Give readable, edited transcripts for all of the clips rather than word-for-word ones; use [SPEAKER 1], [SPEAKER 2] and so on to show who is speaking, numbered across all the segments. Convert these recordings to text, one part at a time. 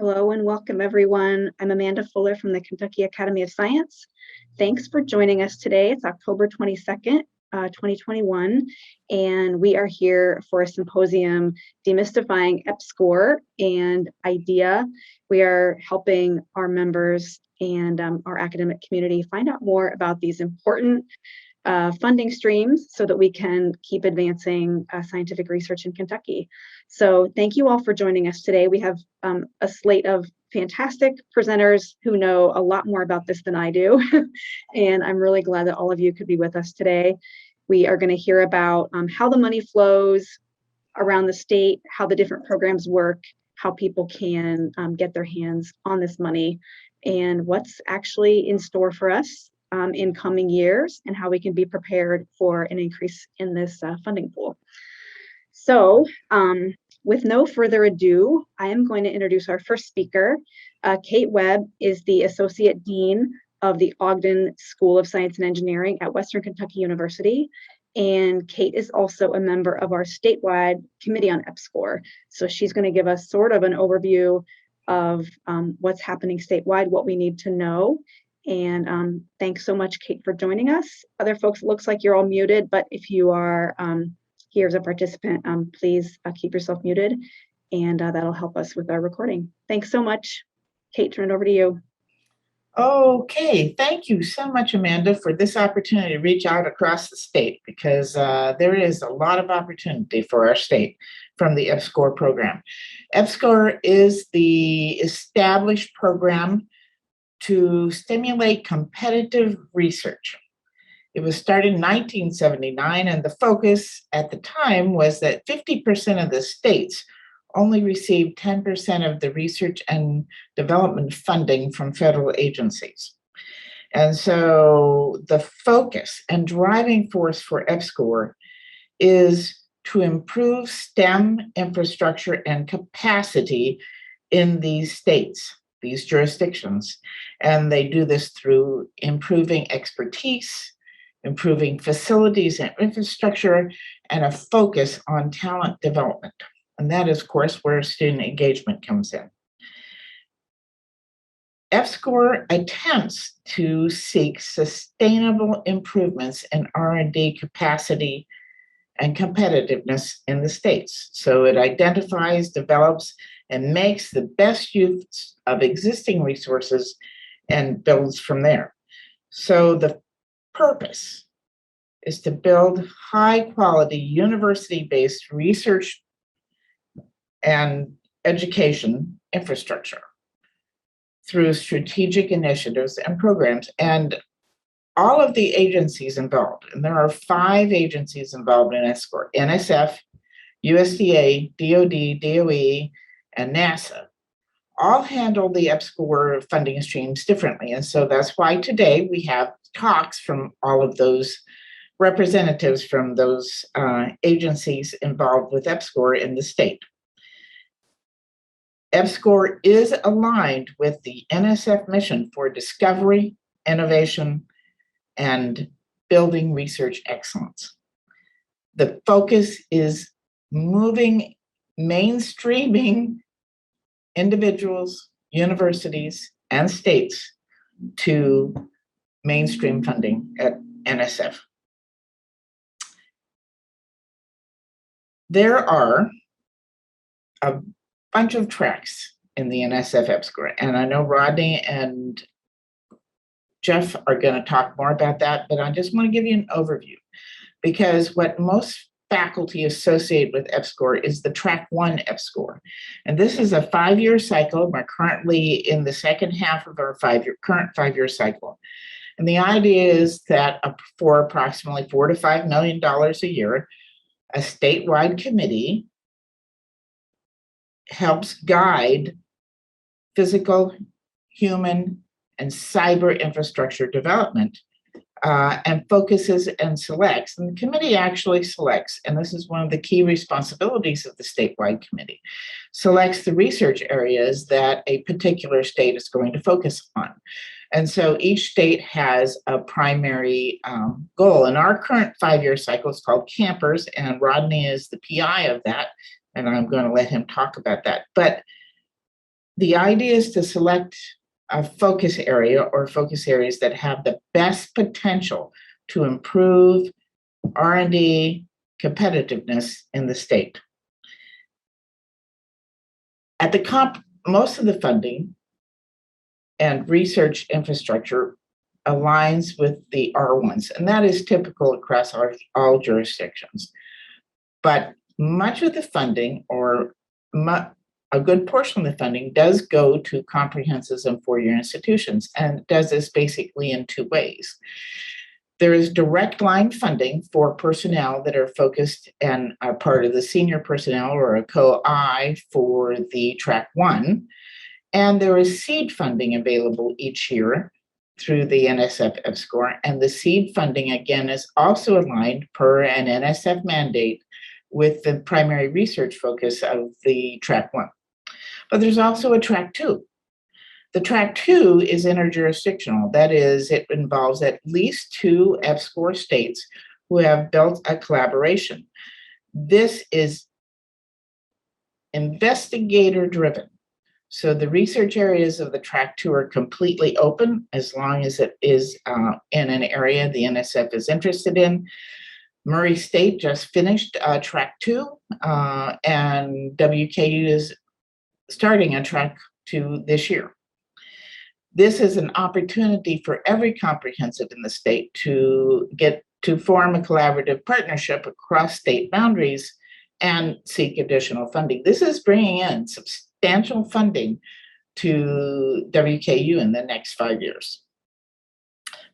[SPEAKER 1] Hello and welcome everyone. I'm Amanda Fuller from the Kentucky Academy of Science. Thanks for joining us today. It's October 22nd, 2021, and we are here for a symposium demystifying EPSCoR and IDEA. We are helping our members and our academic community find out more about these important funding streams so that we can keep advancing scientific research in Kentucky. So thank you all for joining us today. We have a slate of fantastic presenters who know a lot more about this than I do. And I'm really glad that all of you could be with us today. We are going to hear about how the money flows around the state, how the different programs work, how people can get their hands on this money, and what's actually in store for us in coming years, and how we can be prepared for an increase in this funding pool. So with no further ado, I am going to introduce our first speaker. Kate Webb is the Associate Dean of the Ogden School of Science and Engineering at Western Kentucky University. And Kate is also a member of our statewide committee on EPSCoR. So she's going to give us sort of an overview of what's happening statewide, what we need to know. And thanks so much, Kate, for joining us. Other folks, it looks like you're all muted, but if you are here as a participant, please keep yourself muted, and that'll help us with our recording. Thanks so much. Kate, turn it over to you.
[SPEAKER 2] Okay, thank you so much, Amanda, for this opportunity to reach out across the state, because there is a lot of opportunity for our state from the EPSCoR program. EPSCoR is the established program to stimulate competitive research. It was started in 1979, and the focus at the time was that 50% of the states only received 10% of the research and development funding from federal agencies. And so the focus and driving force for EPSCoR is to improve STEM infrastructure and capacity in these states, these jurisdictions. And they do this through improving expertise, improving facilities and infrastructure, and a focus on talent development. And that is, of course, where student engagement comes in. EPSCoR attempts to seek sustainable improvements in R&D capacity and competitiveness in the states. So it identifies, develops, and makes the best use of existing resources and builds from there. So the purpose is to build high-quality, university-based research and education infrastructure through strategic initiatives and programs. And all of the agencies involved, and there are 5 agencies involved in EPSCoR: NSF, USDA, DOD, DOE, and NASA, all handle the EPSCoR funding streams differently. And so that's why today we have talks from all of those representatives from those agencies involved with EPSCoR in the state. EPSCoR is aligned with the NSF mission for discovery, innovation, and building research excellence. The focus is mainstreaming individuals, universities, and states to mainstream funding at NSF. There are a bunch of tracks in the NSF EPSCoR, and I know Rodney and Jeff are going to talk more about that, but I just want to give you an overview, because what most faculty associated with EPSCoR is the Track 1 EPSCoR. And this is a 5-year cycle. We're currently in the second half of our current 5-year cycle. And the idea is that for approximately $4 to $5 million a year, a statewide committee helps guide physical, human, and cyber infrastructure development, and focuses and selects. And the committee actually selects, and this is one of the key responsibilities of the statewide committee, selects the research areas that a particular state is going to focus on. And so each state has a primary goal. And our current 5-year cycle is called Campers, and Rodney is the PI of that, and I'm going to let him talk about that. But The idea is to select a focus area or focus areas that have the best potential to improve R&D competitiveness in the state. At the most of the funding and research infrastructure aligns with the R1s, and that is typical across all jurisdictions. But much of the funding, or a good portion of the funding, does go to comprehensive and four-year institutions, and does this basically in two ways. There is direct line funding for personnel that are focused and are part of the senior personnel, or a co-I for the track one. And there is seed funding available each year through the NSF EPSCoR. And the seed funding, again, is also aligned per an NSF mandate with the primary research focus of the track one. But there's also a track two. The track two is interjurisdictional. That is, it involves at least two EPSCoR states who have built a collaboration. This is investigator driven. So the research areas of the track two are completely open as long as it is in an area the NSF is interested in. Murray State just finished track two, and WKU is starting a track two this year. This is an opportunity for every comprehensive in the state to get to form a collaborative partnership across state boundaries and seek additional funding. This is bringing in substantial funding to WKU in the next 5 years.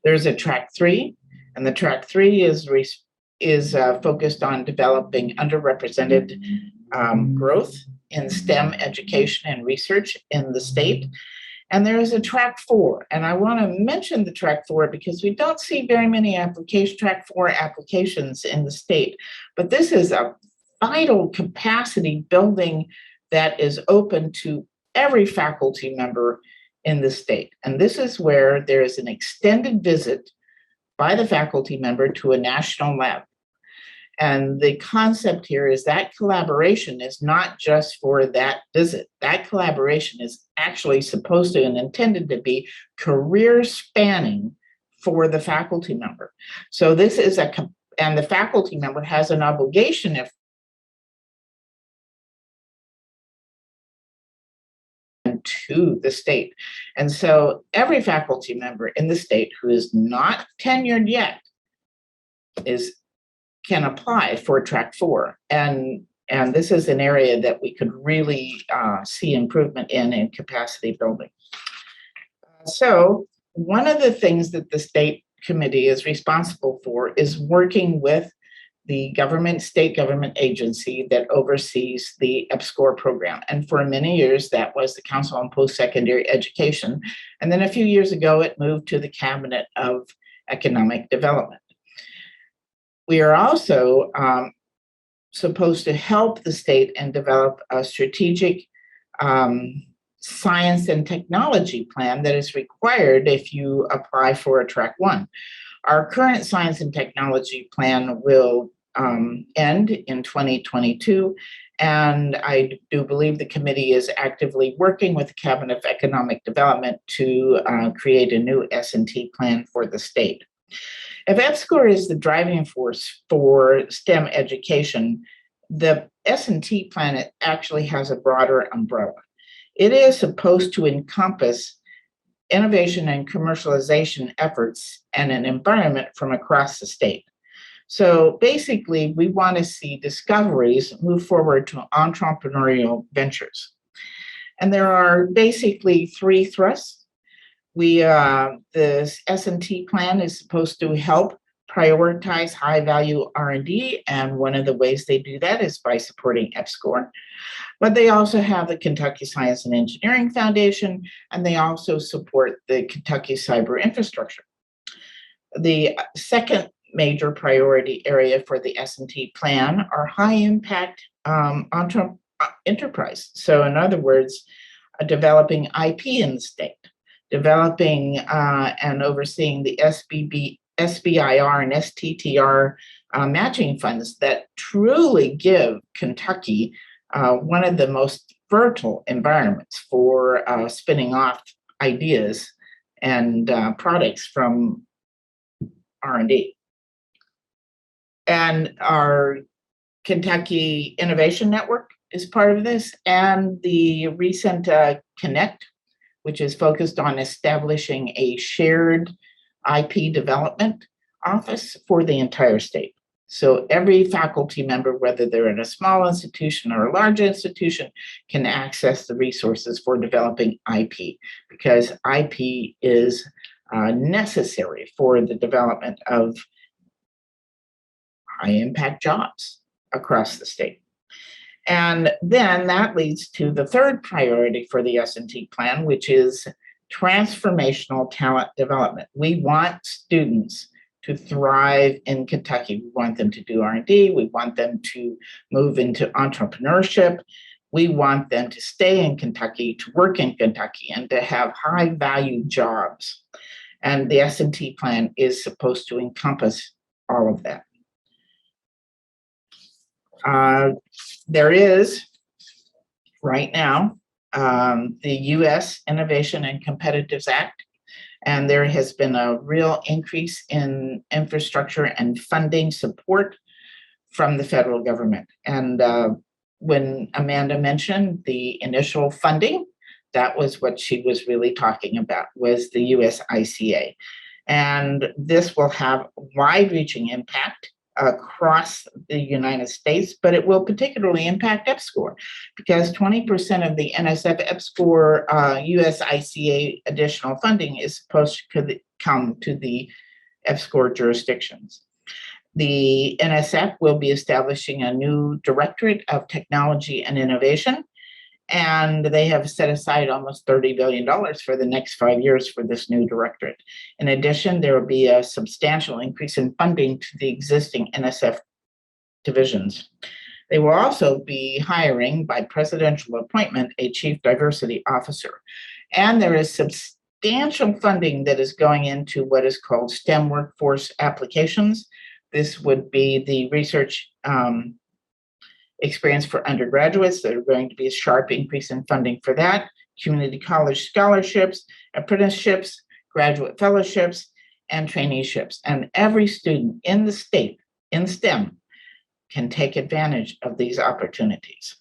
[SPEAKER 2] There's a track three, and the track three is focused on developing underrepresented growth in STEM education and research in the state. And there is a track four, and I want to mention the track four because we don't see very many track four applications in the state, but this is a vital capacity building that is open to every faculty member in the state. And this is where there is an extended visit by the faculty member to a national lab. And the concept here is that collaboration is not just for that visit. That collaboration is actually supposed to and intended to be career spanning for the faculty member. So this is and the faculty member has an obligation to the state. And so every faculty member in the state who is not tenured yet can apply for track four. And this is an area that we could really see improvement in capacity building. So one of the things that the state committee is responsible for is working with the state government agency that oversees the EPSCoR program. And for many years, that was the Council on Post-Secondary Education. And then a few years ago, it moved to the Cabinet of Economic Development. We are also supposed to help the state and develop a strategic science and technology plan that is required if you apply for a track one. Our current science and technology plan will end in 2022, and I do believe the committee is actively working with the Cabinet of Economic Development to create a new S&T plan for the state. If EPSCoR is the driving force for STEM education, the S&T plan actually has a broader umbrella. It is supposed to encompass innovation and commercialization efforts and an environment from across the state. So basically, we want to see discoveries move forward to entrepreneurial ventures. And there are basically three thrusts. The S&T plan is supposed to help prioritize high-value R&D, and one of the ways they do that is by supporting EPSCoR. But they also have the Kentucky Science and Engineering Foundation, and they also support the Kentucky Cyber Infrastructure. The second major priority area for the S&T plan are high-impact enterprise. So in other words, developing IP in the state, developing and overseeing the SBIR and STTR matching funds that truly give Kentucky one of the most fertile environments for spinning off ideas and products from R&D. And our Kentucky Innovation Network is part of this, and the recent Connect, which is focused on establishing a shared IP development office for the entire state. So every faculty member, whether they're in a small institution or a large institution, can access the resources for developing IP, because IP is necessary for the development of high impact jobs across the state. And then that leads to the third priority for the S&T plan, which is transformational talent development. We want students to thrive in Kentucky. We want them to do R&D. We want them to move into entrepreneurship. We want them to stay in Kentucky, to work in Kentucky, and to have high value jobs. And the S&T plan is supposed to encompass all of that. There is right now the U.S. Innovation and Competitiveness Act, and there has been a real increase in infrastructure and funding support from the federal government. And when Amanda mentioned the initial funding, that was what she was really talking about, was the US ICA. And this will have wide-reaching impact across the United States, but it will particularly impact EPSCoR, because 20% of the NSF EPSCoR US ICA additional funding is supposed to come to the EPSCoR jurisdictions. The NSF will be establishing a new Directorate of Technology and Innovation, and they have set aside almost $30 billion for the next 5 years for this new directorate. In addition, there will be a substantial increase in funding to the existing NSF divisions. They will also be hiring, by presidential appointment, a Chief Diversity Officer. And there is substantial funding that is going into what is called STEM workforce applications. This would be the research experience for undergraduates. There's going to be a sharp increase in funding for that, community college scholarships, apprenticeships, graduate fellowships, and traineeships. And every student in the state in STEM can take advantage of these opportunities.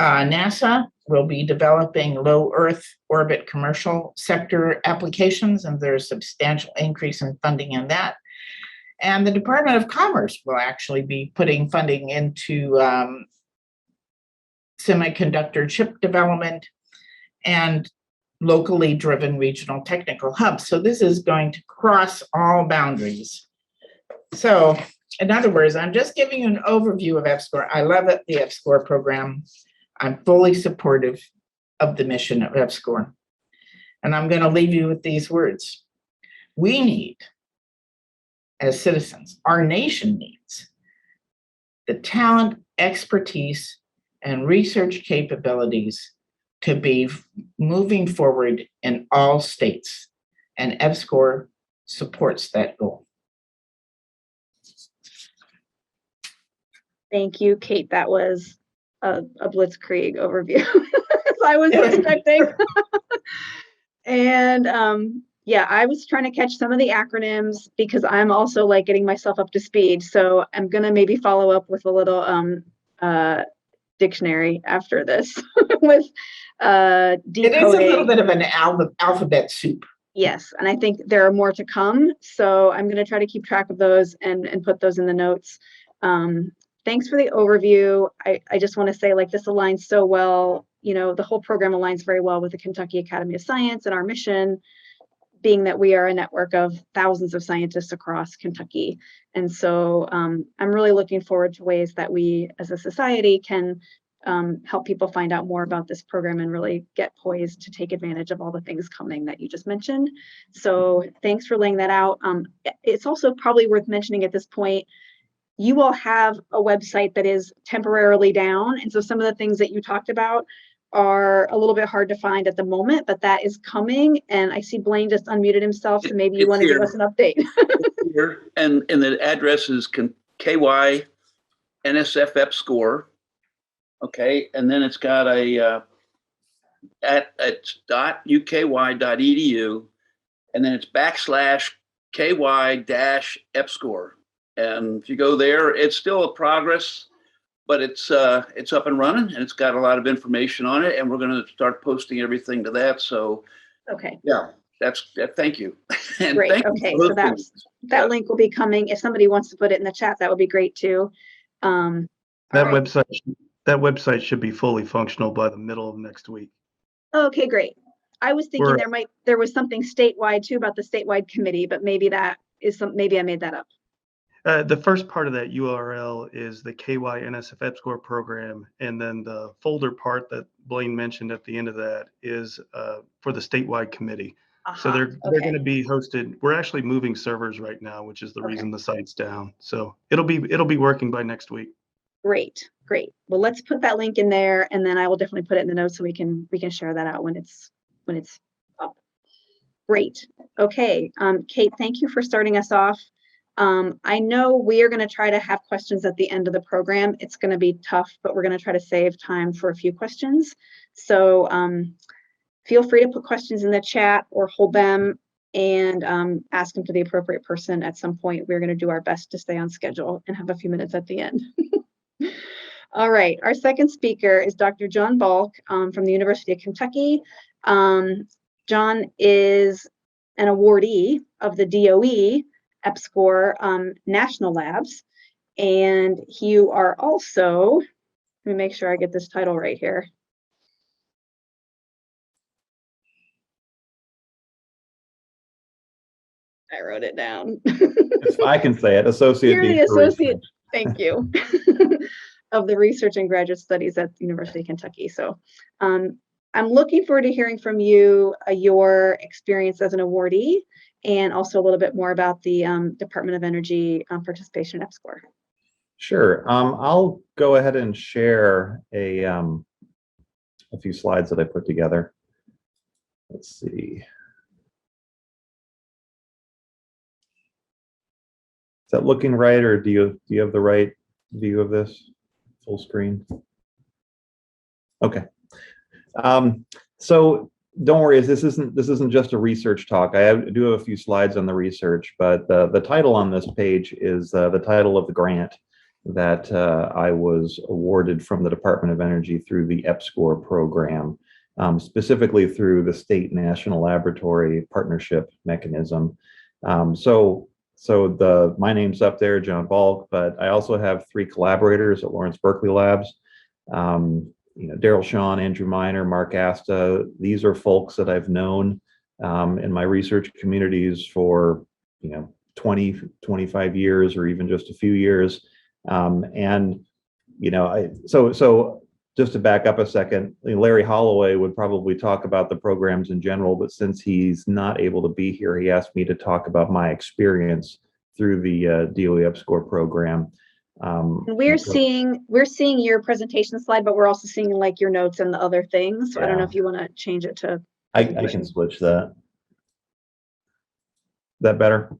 [SPEAKER 2] NASA will be developing low Earth orbit commercial sector applications, and there's a substantial increase in funding in that. And the Department of Commerce will actually be putting funding into semiconductor chip development and locally driven regional technical hubs. So this is going to cross all boundaries. So in other words, I'm just giving you an overview of EPSCoR. I love it, the EPSCoR program. I'm fully supportive of the mission of EPSCoR. And I'm going to leave you with these words. We need, as citizens, our nation needs the talent, expertise, and research capabilities to be moving forward in all states, and EPSCoR supports that goal.
[SPEAKER 1] Thank you, Kate. That was a blitzkrieg overview, as I was expecting. And yeah, I was trying to catch some of the acronyms because I'm also like getting myself up to speed. So I'm gonna maybe follow up with a little dictionary after this with decoding.
[SPEAKER 2] It is a little bit of an alphabet soup.
[SPEAKER 1] Yes, and I think there are more to come. So I'm gonna try to keep track of those and put those in the notes. Thanks for the overview. I just want to say, like, this aligns so well. You know, the whole program aligns very well with the Kentucky Academy of Science and our mission, being that we are a network of thousands of scientists across Kentucky. And so I'm really looking forward to ways that we as a society can help people find out more about this program and really get poised to take advantage of all the things coming that you just mentioned. So thanks for laying that out. It's also probably worth mentioning at this point, you all have a website that is temporarily down. And so some of the things that you talked about are a little bit hard to find at the moment, but that is coming. And I see Blaine just unmuted himself, so maybe you want to give us an update.
[SPEAKER 3] And the address is KY NSF EPSCoR Okay, and then it's got a at .uky.edu, and then it's /ky-EPSCoR. And if you go there, it's still a progress, but it's up and running, and it's got a lot of information on it, and we're going to start posting everything to that. So
[SPEAKER 1] Okay,
[SPEAKER 3] yeah, thank you. And
[SPEAKER 1] great.
[SPEAKER 3] thank you
[SPEAKER 1] Okay,
[SPEAKER 3] for
[SPEAKER 1] so
[SPEAKER 3] those
[SPEAKER 1] that link will be coming. If somebody wants to put it in the chat, that would be great too. All
[SPEAKER 4] That
[SPEAKER 1] right.
[SPEAKER 4] website should be fully functional by the middle of next week.
[SPEAKER 1] Okay, great. I was thinking
[SPEAKER 4] We're-
[SPEAKER 1] there was something statewide too about the statewide committee, but maybe that is maybe I made that up.
[SPEAKER 4] The first part of that URL is the KY NSF EPSCoR program, and then the folder part that Blaine mentioned at the end of that is for the statewide committee. So they're going to be hosted. We're actually moving servers right now, which is the reason the site's down. So it'll be working by next week.
[SPEAKER 1] Great. Well, let's put that link in there, and then I will definitely put it in the notes so we can share that out when it's up. Great. Okay, Kate, thank you for starting us off. I know we are going to try to have questions at the end of the program. It's going to be tough, but we're going to try to save time for a few questions. So feel free to put questions in the chat or hold them and ask them to the appropriate person at some point. We're going to do our best to stay on schedule and have a few minutes at the end. All right, our second speaker is Dr. John Balk from the University of Kentucky. John is an awardee of the DOE EPSCoR National Labs, and you are also, let me make sure I get this title right here. I wrote it down.
[SPEAKER 5] If I can say it, Associate
[SPEAKER 1] You're
[SPEAKER 5] Dean
[SPEAKER 1] the
[SPEAKER 5] for
[SPEAKER 1] associate,
[SPEAKER 5] Research.
[SPEAKER 1] thank you, of the Research and Graduate Studies at the University of Kentucky. So I'm looking forward to hearing from you your experience as an awardee, and also a little bit more about the Department of Energy participation in EPSCoR.
[SPEAKER 5] Sure. I'll go ahead and share a few slides that I put together. Let's see. Is that looking right, or do you have the right view of this full screen? Okay. So don't worry, this isn't just a research talk. I do have a few slides on the research, but the title on this page is the title of the grant that I was awarded from the Department of Energy through the EPSCoR program, specifically through the State National Laboratory Partnership Mechanism. So my name's up there, John Balk, but I also have 3 collaborators at Lawrence Berkeley Labs. Daryl Shawn, Andrew Miner, Mark Asta. These are folks that I've known in my research communities for 20, 25 years, or even just a few years. So just to back up a second, Larry Holloway would probably talk about the programs in general, but since he's not able to be here, he asked me to talk about my experience through the DOE EPSCoR program.
[SPEAKER 1] We're seeing your presentation slide, but we're also seeing like your notes and the other things. So I don't know if you want to change it to.
[SPEAKER 5] I can switch that. That better?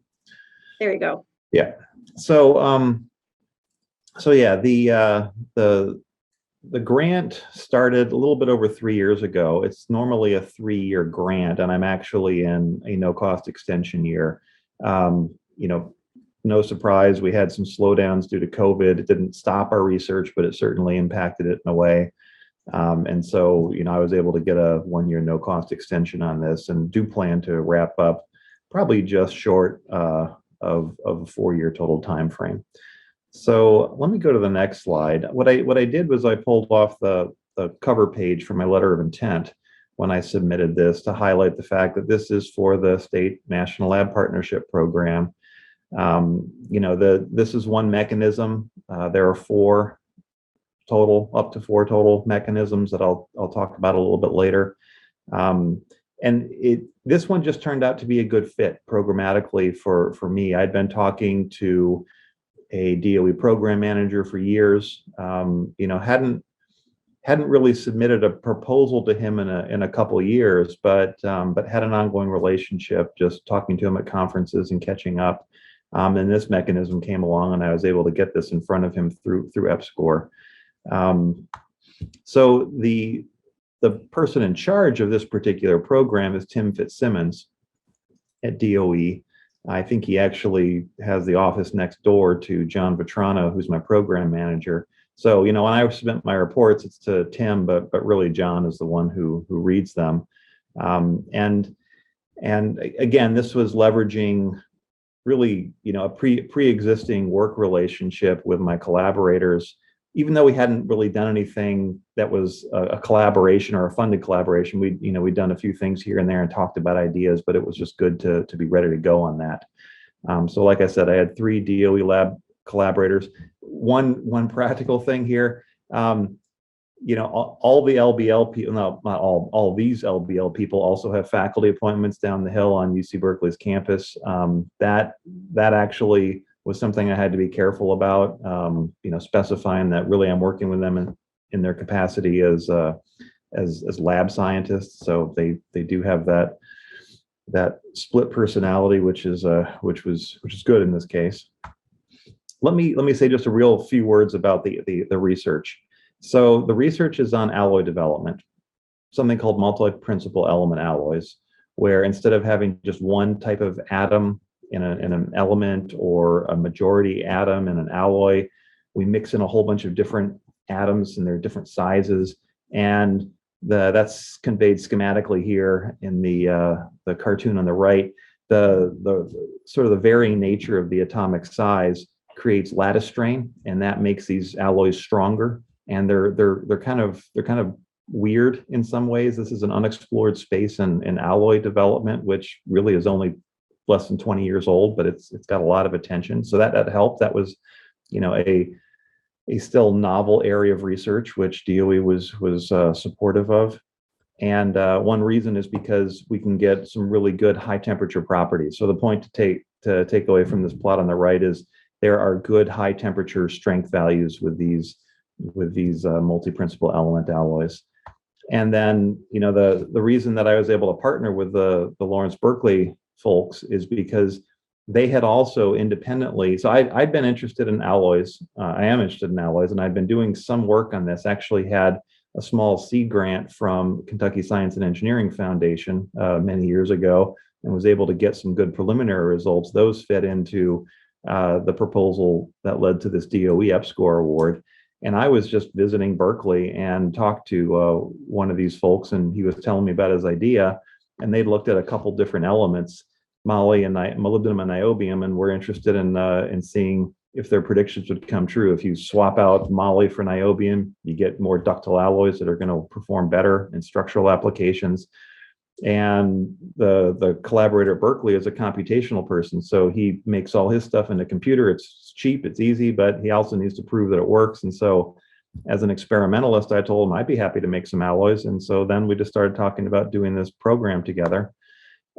[SPEAKER 1] There you go.
[SPEAKER 5] Yeah. So yeah, the grant started a little bit over 3 years ago. It's normally a 3-year grant, and I'm actually in a no-cost extension year. No surprise, we had some slowdowns due to COVID. It didn't stop our research, but it certainly impacted it in a way. And so, I was able to get a 1-year no-cost extension on this, and do plan to wrap up probably just short of a 4-year total time frame. So let me go to the next slide. What I did was I pulled off the cover page for my letter of intent when I submitted this, to highlight the fact that this is for the State National Lab Partnership Program. This is one mechanism. There are up to four total mechanisms that I'll talk about a little bit later. This one just turned out to be a good fit programmatically for me. I'd been talking to a DOE program manager for years. Hadn't really submitted a proposal to him in a couple of years, but had an ongoing relationship, just talking to him at conferences and catching up. And this mechanism came along, and I was able to get this in front of him through EPSCoR. So the person in charge of this particular program is Tim Fitzsimmons at DOE. I think he actually has the office next door to John Vetrano, who's my program manager. So, when I submit my reports, it's to Tim, but really John is the one who reads them. And again, this was leveraging really, a pre-existing work relationship with my collaborators. Even though we hadn't really done anything that was a collaboration or a funded collaboration, we'd done a few things here and there and talked about ideas, but it was just good to be ready to go on that. So like I said, I had 3 DOE lab collaborators. One practical thing here, all the LBL people, no, not all these LBL people also have faculty appointments down the hill on UC Berkeley's campus. That actually was something I had to be careful about, specifying that really I'm working with them in their capacity as lab scientists. So they do have that split personality, which is good in this case. Let me say just a real few words about the research. So the research is on alloy development, something called multi-principal element alloys, where instead of having just one type of atom in an element or a majority atom in an alloy, we mix in a whole bunch of different atoms and their different sizes. And that's conveyed schematically here in the cartoon on the right. The sort of the varying nature of the atomic size creates lattice strain, and that makes these alloys stronger. And they're kind of weird in some ways. This is an unexplored space in alloy development, which really is only less than 20 years old, but it's got a lot of attention. So that helped. That was, a still novel area of research, which DOE was supportive of. And one reason is because we can get some really good high temperature properties. So the point to take away from this plot on the right is there are good high temperature strength values with these multi-principal element alloys. And then, the reason that I was able to partner with the Lawrence Berkeley folks is because they had also independently, so I'd been interested in alloys. I am interested in alloys, and I'd been doing some work on this. Actually had a small seed grant from Kentucky Science and Engineering Foundation many years ago, and was able to get some good preliminary results. Those fit into the proposal that led to this DOE EPSCoR award. And I was just visiting Berkeley and talked to one of these folks, and he was telling me about his idea. And they'd looked at a couple different elements, molybdenum and niobium, and we're interested in seeing if their predictions would come true. If you swap out moly for niobium, you get more ductile alloys that are going to perform better in structural applications. And the collaborator at Berkeley is a computational person, so he makes all his stuff in a computer. It's cheap, it's easy, but he also needs to prove that it works. And so as an experimentalist, I told him I'd be happy to make some alloys. And so then we just started talking about doing this program together.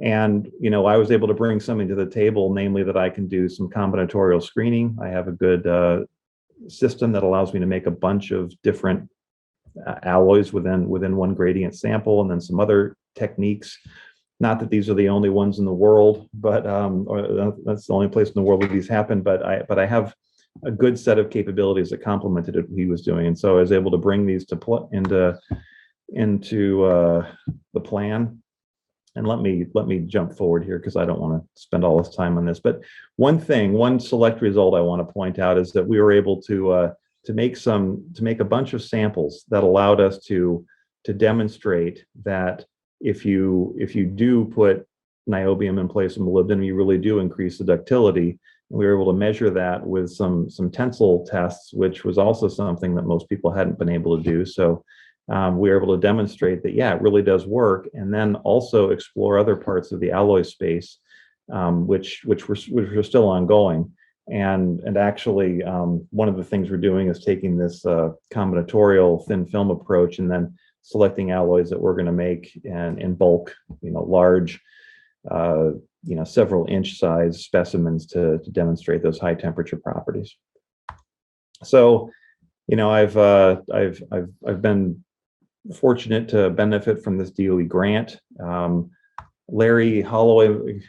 [SPEAKER 5] And, I was able to bring something to the table, namely that I can do some combinatorial screening. I have a good system that allows me to make a bunch of different alloys within one gradient sample, and then some other techniques. Not that these are the only ones in the world, but or that's the only place in the world where these happen. But I have a good set of capabilities that complemented what he was doing, and so I was able to bring these into the plan. And let me jump forward here because I don't want to spend all this time on this. But one select result I want to point out is that we were able to make a bunch of samples that allowed us to demonstrate that if you do put niobium in place of molybdenum, you really do increase the ductility. And we were able to measure that with some tensile tests, which was also something that most people hadn't been able to do. So we were able to demonstrate that, yeah, it really does work, and then also explore other parts of the alloy space, which were still ongoing. And actually, one of the things we're doing is taking this combinatorial thin film approach and then selecting alloys that we're going to make in bulk, large, several inch size specimens to demonstrate those high temperature properties. So, I've been fortunate to benefit from this DOE grant. Larry Holloway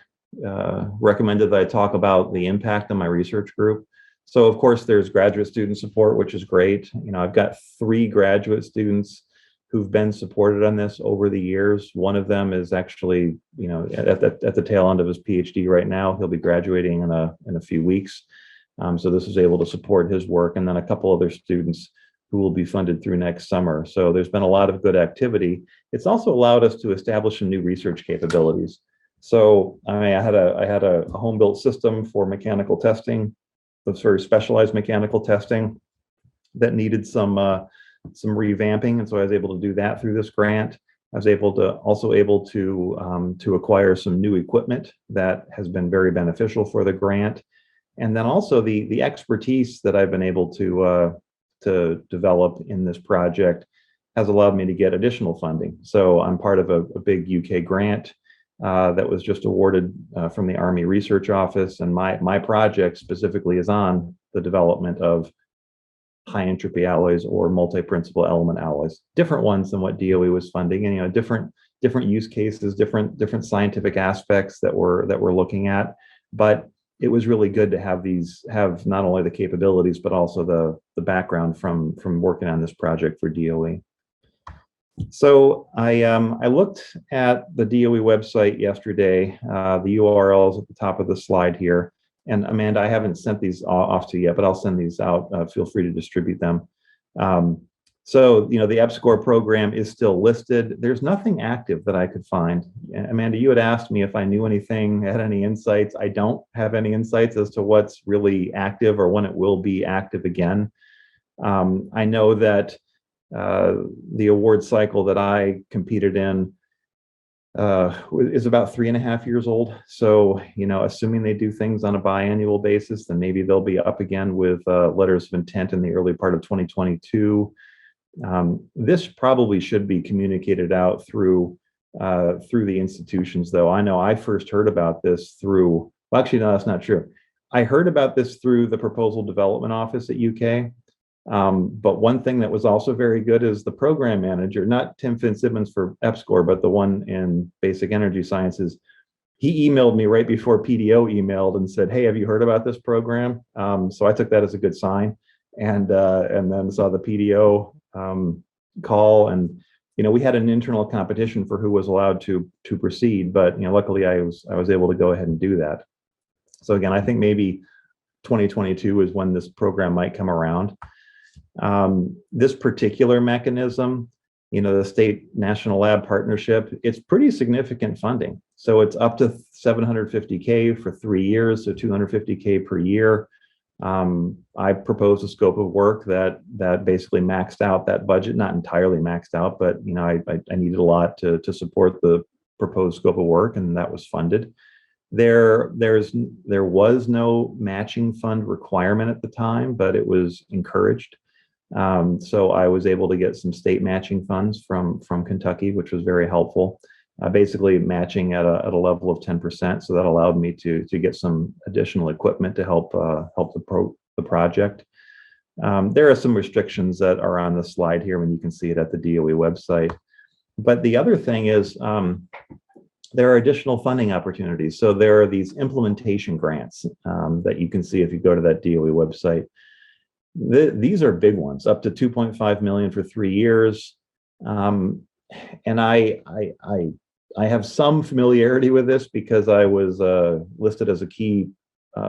[SPEAKER 5] recommended that I talk about the impact on my research group. So of course there's graduate student support, which is great. I've got 3 graduate students who've been supported on this over the years. One of them is actually, at the tail end of his PhD right now. He'll be graduating in a few weeks. So this is able to support his work, and then a couple other students who will be funded through next summer. So there's been a lot of good activity. It's also allowed us to establish some new research capabilities. So I had a home-built system for mechanical testing, that's very specialized mechanical testing that needed some revamping, and so I was able to do that through this grant. I was also able to acquire some new equipment that has been very beneficial for the grant, and then also the expertise that I've been able to develop in this project has allowed me to get additional funding. So I'm part of a big UK grant that was just awarded from the Army Research Office, and my project specifically is on the development of high entropy alloys or multi-principal element alloys, different ones than what DOE was funding, and different use cases, different scientific aspects that we're looking at. But it was really good to have not only the capabilities but also the background from working on this project for DOE. So I looked at the DOE website yesterday. The URL is at the top of the slide here. And Amanda, I haven't sent these off to you yet, but I'll send these out. Feel free to distribute them. So the EPSCoR program is still listed. There's nothing active that I could find. Amanda, you had asked me if I knew anything, had any insights. I don't have any insights as to what's really active or when it will be active again. I know that the award cycle that I competed in is about 3.5 years old. So, assuming they do things on a biannual basis, then maybe they'll be up again with letters of intent in the early part of 2022. This probably should be communicated out through the institutions, though. I know I first heard about this through, well, actually, no, that's not true. I heard about this through the Proposal Development Office at UK. But one thing that was also very good is the program manager, not Tim Fitzsimmons for EPSCoR, but the one in Basic Energy Sciences. He emailed me right before PDO emailed and said, "Hey, have you heard about this program?" So I took that as a good sign, and then saw the PDO call, and we had an internal competition for who was allowed to proceed, but luckily I was able to go ahead and do that. So again, I think maybe 2022 is when this program might come around. This particular mechanism, the state national lab partnership, it's pretty significant funding. So it's up to $750K for 3 years, so $250K per year. I proposed a scope of work that basically maxed out that budget, not entirely maxed out, but I needed a lot to support the proposed scope of work, and that was funded. There was no matching fund requirement at the time, but it was encouraged. So I was able to get some state matching funds from Kentucky, which was very helpful. Basically matching at a level of 10%. So that allowed me to get some additional equipment to help the project. There are some restrictions that are on the slide here, and you can see it at the DOE website. But the other thing is there are additional funding opportunities. So there are these implementation grants that you can see if you go to that DOE website. These are big ones, up to $2.5 million for 3 years. And I have some familiarity with this because I was listed as a key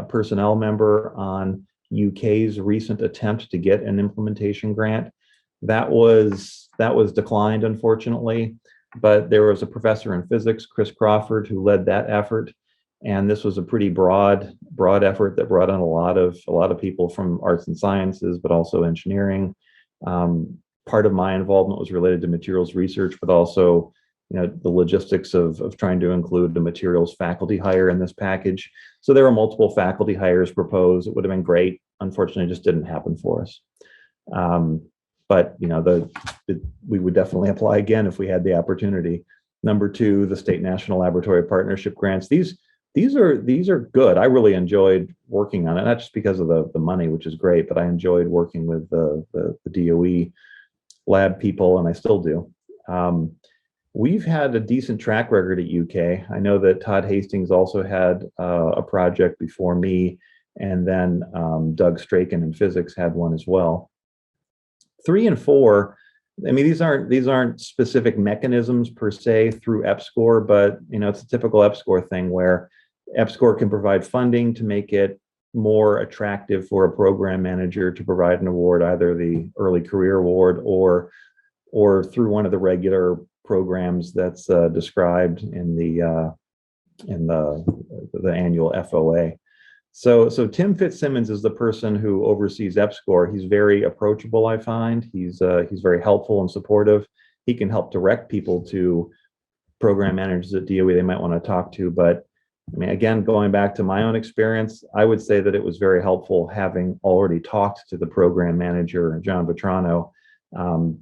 [SPEAKER 5] personnel member on UK's recent attempt to get an implementation grant. That was declined, unfortunately, but there was a professor in physics, Chris Crawford, who led that effort. And this was a pretty broad effort that brought on a lot of people from arts and sciences, but also engineering. Part of my involvement was related to materials research, but also the logistics of trying to include the materials faculty hire in this package. So there were multiple faculty hires proposed. It would have been great. Unfortunately, it just didn't happen for us. But we would definitely apply again if we had the opportunity. Number 2, the state national laboratory partnership grants. These are good. I really enjoyed working on it, not just because of the money, which is great, but I enjoyed working with the DOE lab people, and I still do. We've had a decent track record at UK. I know that Todd Hastings also had a project before me, And then Doug Straken in physics had one as well. 3 and 4, I mean, these aren't specific mechanisms per se through EPSCoR, but it's a typical EPSCoR thing where EPSCoR can provide funding to make it more attractive for a program manager to provide an award, either the early career award or through one of the regular programs that's described in the annual FOA. So Tim Fitzsimmons is the person who oversees EPSCoR. He's very approachable, I find. He's very helpful and supportive. He can help direct people to program managers at DOE they might want to talk to. But I mean, again, going back to my own experience, I would say that it was very helpful having already talked to the program manager, John Vetrano,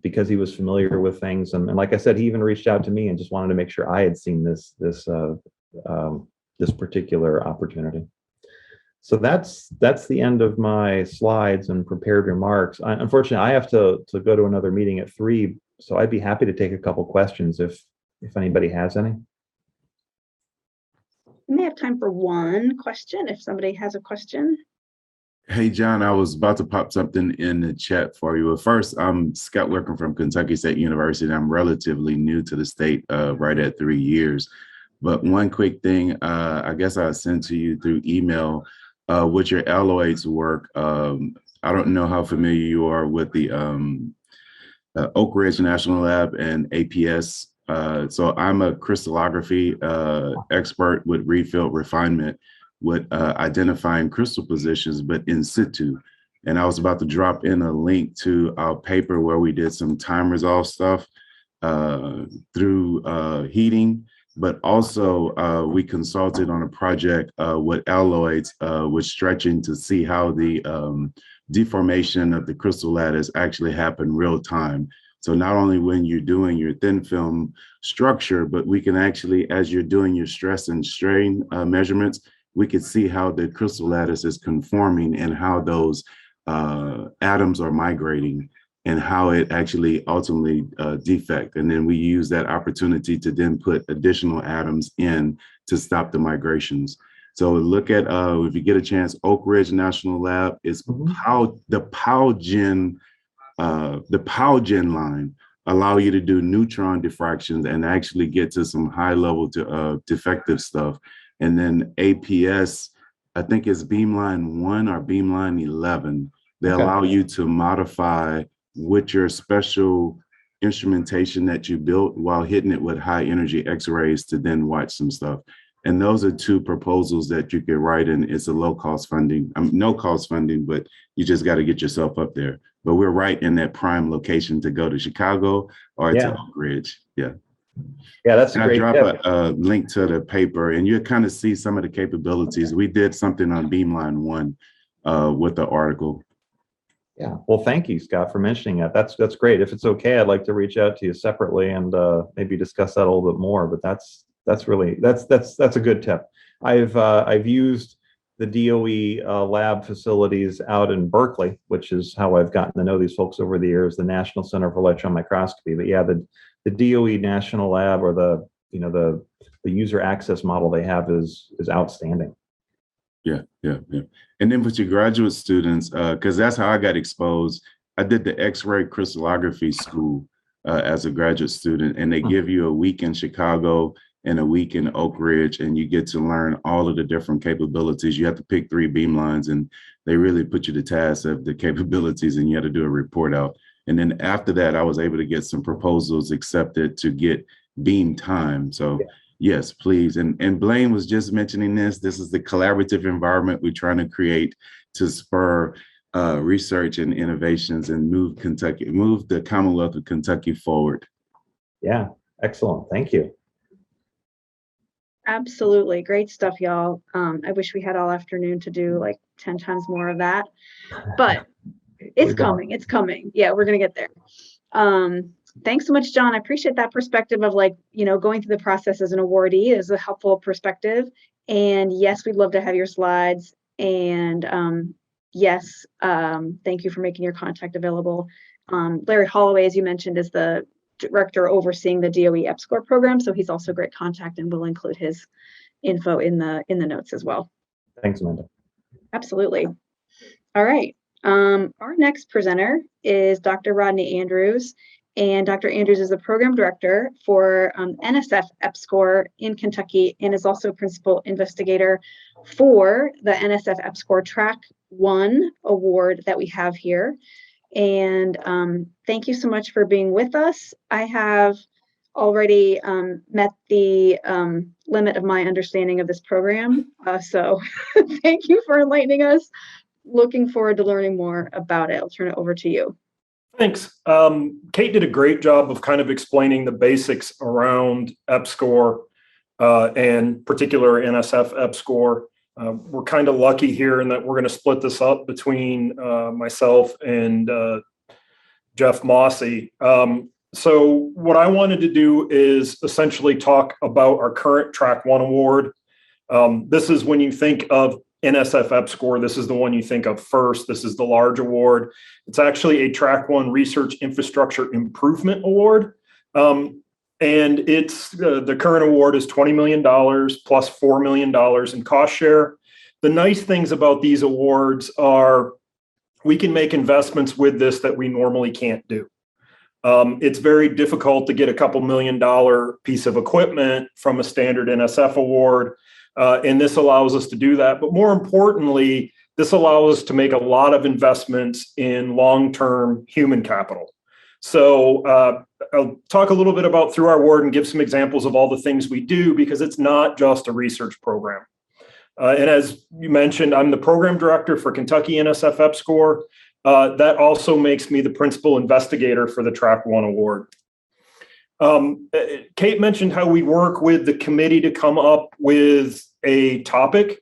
[SPEAKER 5] because he was familiar with things. And like I said, he even reached out to me and just wanted to make sure I had seen this particular opportunity. So that's the end of my slides and prepared remarks. Unfortunately, I have to go to another meeting at 3, so I'd be happy to take a couple questions if anybody has any.
[SPEAKER 1] We may have time for one question if somebody has a question.
[SPEAKER 6] Hey, John, I was about to pop something in the chat for you. But first, I'm Scott Working from Kentucky State University. I'm relatively new to the state, right at 3 years. But one quick thing, I guess I'll send to you through email with your alloys work. I don't know how familiar you are with the Oak Ridge National Lab and APS. So I'm a crystallography expert with refill refinement with identifying crystal positions, but in situ. And I was about to drop in a link to our paper where we did some time resolve stuff through heating. But also we consulted on a project with alloys with stretching to see how the deformation of the crystal lattice actually happened real time. So not only when you're doing your thin film structure, but we can actually, as you're doing your stress and strain measurements, we could see how the crystal lattice is conforming and how those atoms are migrating and how it actually ultimately defect. And then we use that opportunity to then put additional atoms in to stop the migrations. So look at, if you get a chance, Oak Ridge National Lab is the PowGen line allow you to do neutron diffractions and actually get to some high level defective stuff. And then APS, I think it's Beamline 1 or Beamline 11. They allow you to modify with your special instrumentation that you built while hitting it with high energy X-rays to then watch some stuff. And those are 2 proposals that you could write in. It's a low cost funding, no cost funding, but you just got to get yourself up there. But we're right in that prime location to go to Chicago or to Oak Ridge. Yeah, that's a great. I drop a link to the paper and you kind of see some of the capabilities. We did something on Beamline 1 with the article.
[SPEAKER 5] Yeah, well, thank you, Scott, for mentioning that. That's great. If it's okay, I'd like to reach out to you separately and maybe discuss that a little bit more. But that's a good tip. I've used the DOE lab facilities out in Berkeley, which is how I've gotten to know these folks over the years, the National Center for Electron Microscopy. But yeah, the DOE National Lab, or the user access model they have is outstanding.
[SPEAKER 6] Yeah. And then with your graduate students, because that's how I got exposed. I did the X-ray crystallography school as a graduate student, and they give you a week in Chicago and a week in Oak Ridge, and you get to learn all of the different capabilities. You have to pick 3 beamlines, and they really put you to task of the capabilities, and you had to do a report out. And then after that, I was able to get some proposals accepted to get beam time. So yes, please. And Blaine was just mentioning this. This is the collaborative environment we're trying to create to spur research and innovations and move the Commonwealth of Kentucky forward.
[SPEAKER 5] Yeah, excellent. Thank you.
[SPEAKER 1] Absolutely. Great stuff, y'all. I wish we had all afternoon to do like 10 times more of that, but it's coming. It's coming. Yeah, we're going to get there. Thanks so much, John. I appreciate that perspective of going through the process as an awardee is a helpful perspective. And yes, we'd love to have your slides. And yes, thank you for making your contact available. Larry Holloway, as you mentioned, is the director overseeing the DOE EPSCoR program. So he's also a great contact, and we'll include his info in the notes as well.
[SPEAKER 5] Thanks, Amanda.
[SPEAKER 1] Absolutely. All right. Our next presenter is Dr. Rodney Andrews, and Dr. Andrews is the program director for NSF EPSCoR in Kentucky and is also principal investigator for the NSF EPSCoR Track 1 award that we have here. And thank you so much for being with us. I have already met the limit of my understanding of this program. So thank you for enlightening us. Looking forward to learning more about it. I'll turn it over to you.
[SPEAKER 7] Thanks. Kate did a great job of kind of explaining the basics around EPSCoR and particular NSF EPSCoR. We're kind of lucky here in that we're going to split this up between myself and Jeff Mossy. So what I wanted to do is essentially talk about our current Track 1 award. This is when you think of NSF EPSCoR, this is the one you think of first. This is the large award. It's actually a Track 1 Research Infrastructure Improvement Award. And it's the current award is $20 million plus $4 million in cost share. The nice things about these awards are we can make investments with this that we normally can't do. It's very difficult to get a couple $1 million piece of equipment from a standard NSF award. And this allows us to do that. But more importantly, this allows us to make a lot of investments in long-term human capital. So I'll talk a little bit about through our award and give some examples of all the things we do, because it's not just a research program. And as you mentioned, I'm the program director for Kentucky NSF EPSCoR. That also makes me the principal investigator for the Track 1 award. Kate mentioned how we work with the committee to come up with a topic.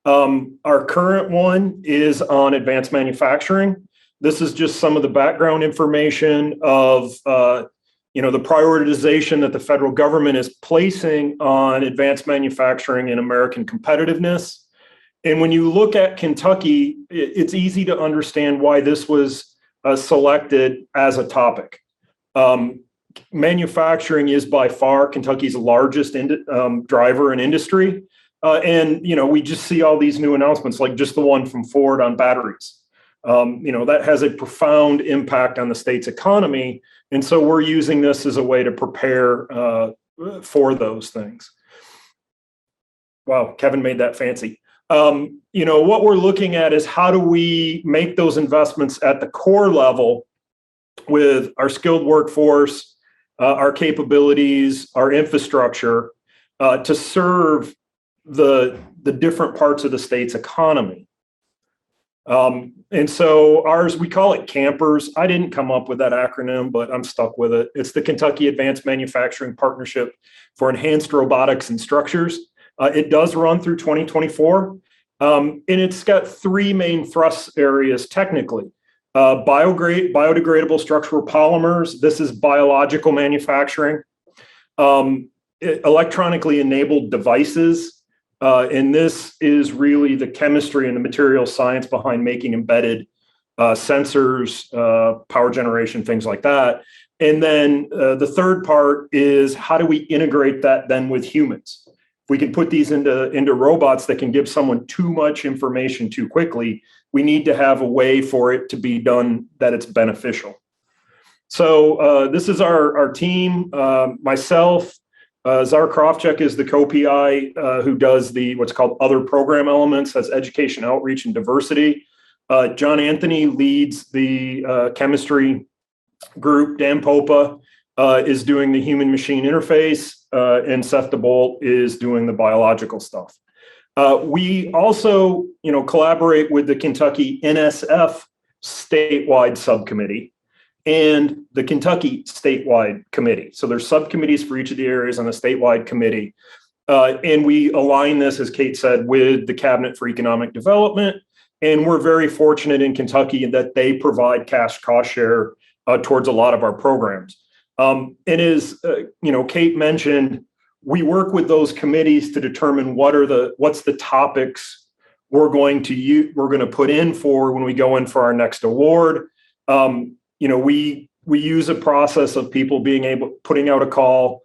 [SPEAKER 7] Our current one is on advanced manufacturing. This is just some of the background information of the prioritization that the federal government is placing on advanced manufacturing and American competitiveness. And when you look at Kentucky, it's easy to understand why this was selected as a topic. Manufacturing is by far Kentucky's largest driver in industry. And we just see all these new announcements, like just the one from Ford on batteries. That has a profound impact on the state's economy. And so we're using this as a way to prepare for those things. Wow, Kevin made that fancy. What we're looking at is how do we make those investments at the core level with our skilled workforce, our capabilities, our infrastructure to serve the different parts of the state's economy. And so ours, we call it CAMPERS. I didn't come up with that acronym, but I'm stuck with it. It's the Kentucky Advanced Manufacturing Partnership for Enhanced Robotics and Structures. It does run through 2024. And it's got three main thrust areas technically. Biodegradable structural polymers. This is biological manufacturing. Electronically enabled devices. And this is really the chemistry and the material science behind making embedded sensors, power generation, things like that. And then the third part is how do we integrate that then with humans? If we can put these into robots that can give someone too much information too quickly, we need to have a way for it to be done that it's beneficial. So this is our team, myself. Czar Kravchuk is the co-PI who does what's called other program elements, that's education, outreach, and diversity. John Anthony leads the chemistry group. Dan Popa is doing the human-machine interface, and Seth DeBolt is doing the biological stuff. We also, collaborate with the Kentucky NSF statewide subcommittee and the Kentucky statewide committee. So there's subcommittees for each of the areas on the statewide committee. And we align this, as Kate said, with the Cabinet for Economic Development. And we're very fortunate in Kentucky that they provide cash cost share towards a lot of our programs. And as Kate mentioned, we work with those committees to determine what's the topics we're going to put in for when we go in for our next award. We use a process of people putting out a call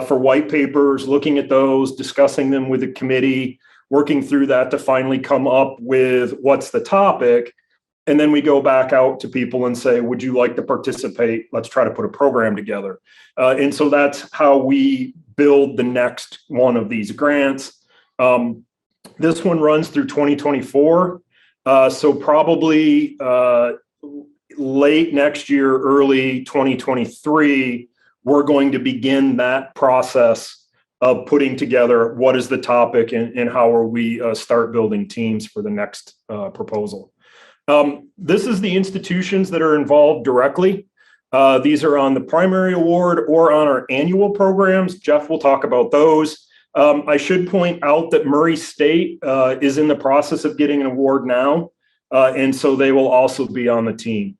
[SPEAKER 7] for white papers, looking at those, discussing them with the committee. working through that to finally come up with what's the topic. And then we go back out to people and say, would you like to participate? Let's try to put a program together. And so that's how we build the next one of these grants. This one runs through 2024. So probably late next year, early 2023, we're going to begin that process of putting together what is the topic and how are we start building teams for the next proposal. This is the institutions that are involved directly. These are on the primary award or on our annual programs. Jeff will talk about those. I should point out that Murray State is in the process of getting an award now, and so they will also be on the team.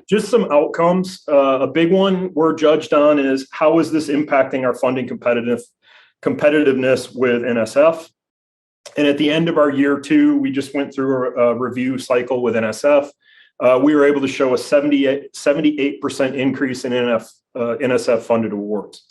[SPEAKER 7] Just some outcomes. A big one we're judged on is how is this impacting our funding competitiveness with NSF? And at the end of our year 2, we just went through a review cycle with NSF. We were able to show a 78% increase in NSF funded awards.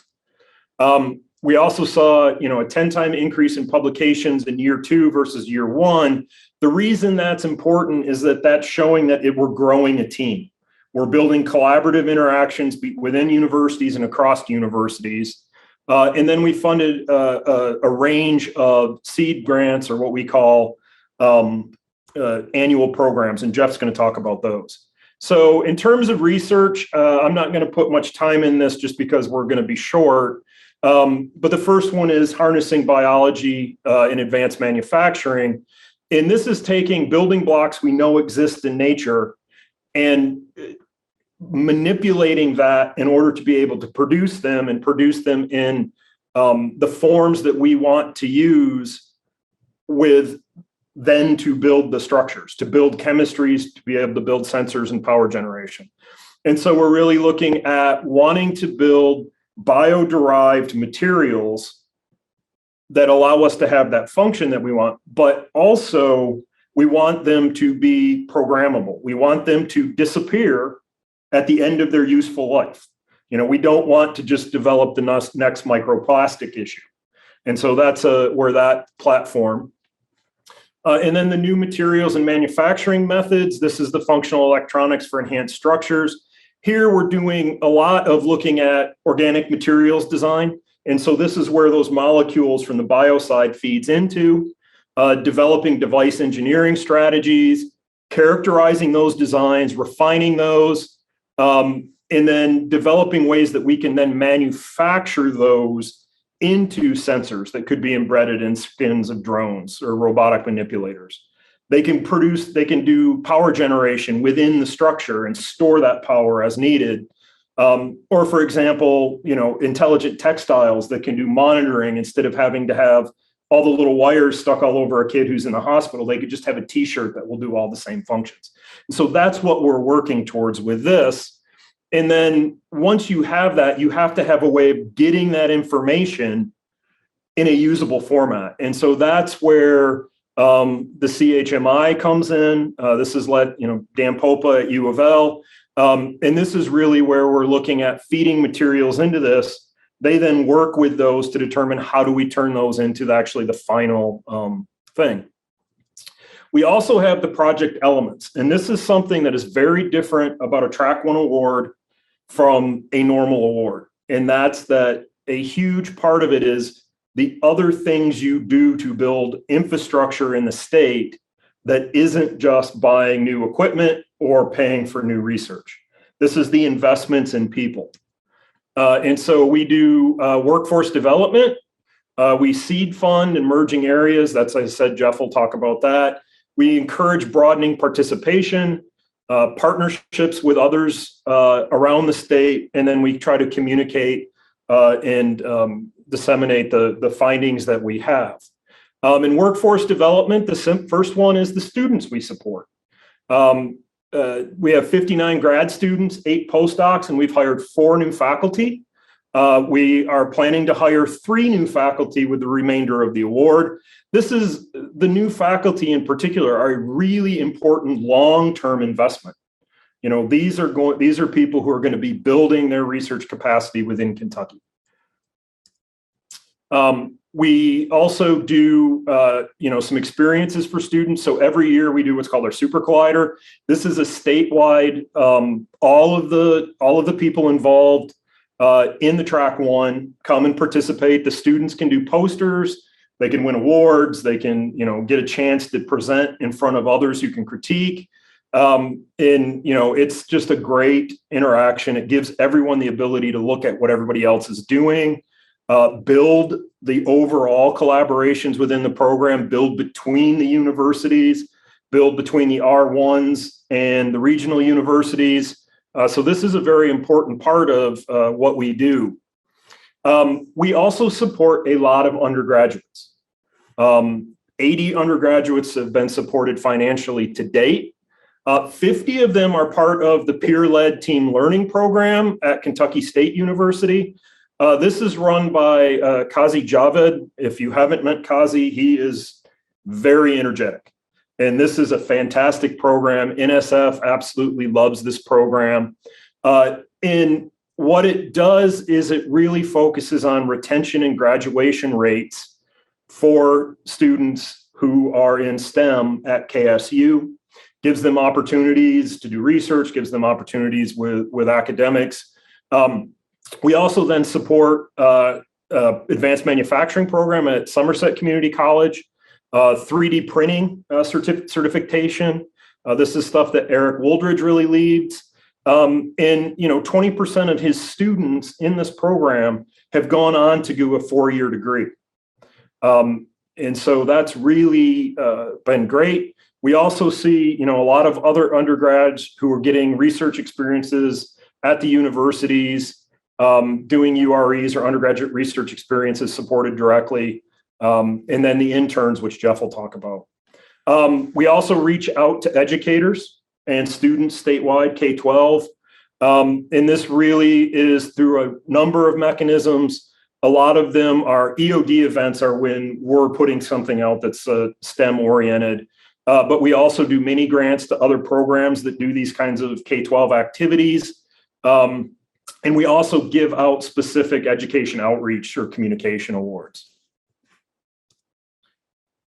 [SPEAKER 7] We also saw, a 10-time increase in publications in year 2 versus year 1. The reason that's important is that that's showing that we're growing a team. We're building collaborative interactions within universities and across universities. And then we funded a range of seed grants, or what we call annual programs, and Jeff's going to talk about those. So in terms of research, I'm not going to put much time in this just because we're going to be short. But the first one is harnessing biology in advanced manufacturing. And this is taking building blocks we know exist in nature and manipulating that in order to be able to produce them and produce them in the forms that we want to use with then to build the structures, to build chemistries, to be able to build sensors and power generation. And so we're really looking at wanting to build bio-derived materials that allow us to have that function that we want, but also we want them to be programmable. We want them to disappear at the end of their useful life. We don't want to just develop the next microplastic issue. And so that's where that platform. And then the new materials and manufacturing methods. This is the functional electronics for enhanced structures. Here we're doing a lot of looking at organic materials design. And so this is where those molecules from the bio side feeds into developing device engineering strategies, characterizing those designs, refining those, and then developing ways that we can then manufacture those into sensors that could be embedded in skins of drones or robotic manipulators. They can do power generation within the structure and store that power as needed. Or for example, intelligent textiles that can do monitoring instead of having to have all the little wires stuck all over a kid who's in the hospital. They could just have a t-shirt that will do all the same functions. And so that's what we're working towards with this. And then once you have that, you have to have a way of getting that information in a usable format. And so that's where the CHMI comes in. This is Dan Popa at U of L. And this is really where we're looking at feeding materials into this. They then work with those to determine how do we turn those into the final thing. We also have the project elements. And this is something that is very different about a Track 1 award from a normal award. And that's that a huge part of it is the other things you do to build infrastructure in the state that isn't just buying new equipment or paying for new research. This is the investments in people. And so we do workforce development. We seed fund emerging areas. That's, as I said, Jeff will talk about that. We encourage broadening participation, partnerships with others around the state, and then we try to communicate and disseminate the findings that we have. In workforce development, the first one is the students we support. We have 59 grad students, 8 postdocs, and we've hired 4 new faculty. We are planning to hire 3 new faculty with the remainder of the award. This is the new faculty in particular are a really important long-term investment. These are people who are going to be building their research capacity within Kentucky. We also do, some experiences for students. So every year we do what's called our Super Collider. This is a statewide, all of the people involved in the track one come and participate. The students can do posters, they can win awards, they can, get a chance to present in front of others who can critique. It's just a great interaction. It gives everyone the ability to look at what everybody else is doing, build the overall collaborations within the program, build between the universities, build between the R1s and the regional universities. So this is a very important part of what we do. We also support a lot of undergraduates. 80 undergraduates have been supported financially to date. 50 of them are part of the peer-led team learning program at Kentucky State University. This is run by Kazi Javed. If you haven't met Kazi, he is very energetic. And this is a fantastic program. NSF absolutely loves this program. And what it does is it really focuses on retention and graduation rates for students who are in STEM at KSU, gives them opportunities to do research, gives them opportunities with academics. We also then support advanced manufacturing program at Somerset Community College, 3D printing certification. This is stuff that Eric Wooldridge really leads. And 20% of his students in this program have gone on to do a 4-year degree. And so that's really been great. We also see, a lot of other undergrads who are getting research experiences at the universities, doing UREs or undergraduate research experiences supported directly. And then the interns, which Jeff will talk about. We also reach out to educators and students statewide, K-12. And this really is through a number of mechanisms. A lot of them are EOD events are when we're putting something out that's STEM oriented. But we also do mini grants to other programs that do these kinds of K-12 activities. And we also give out specific education outreach or communication awards.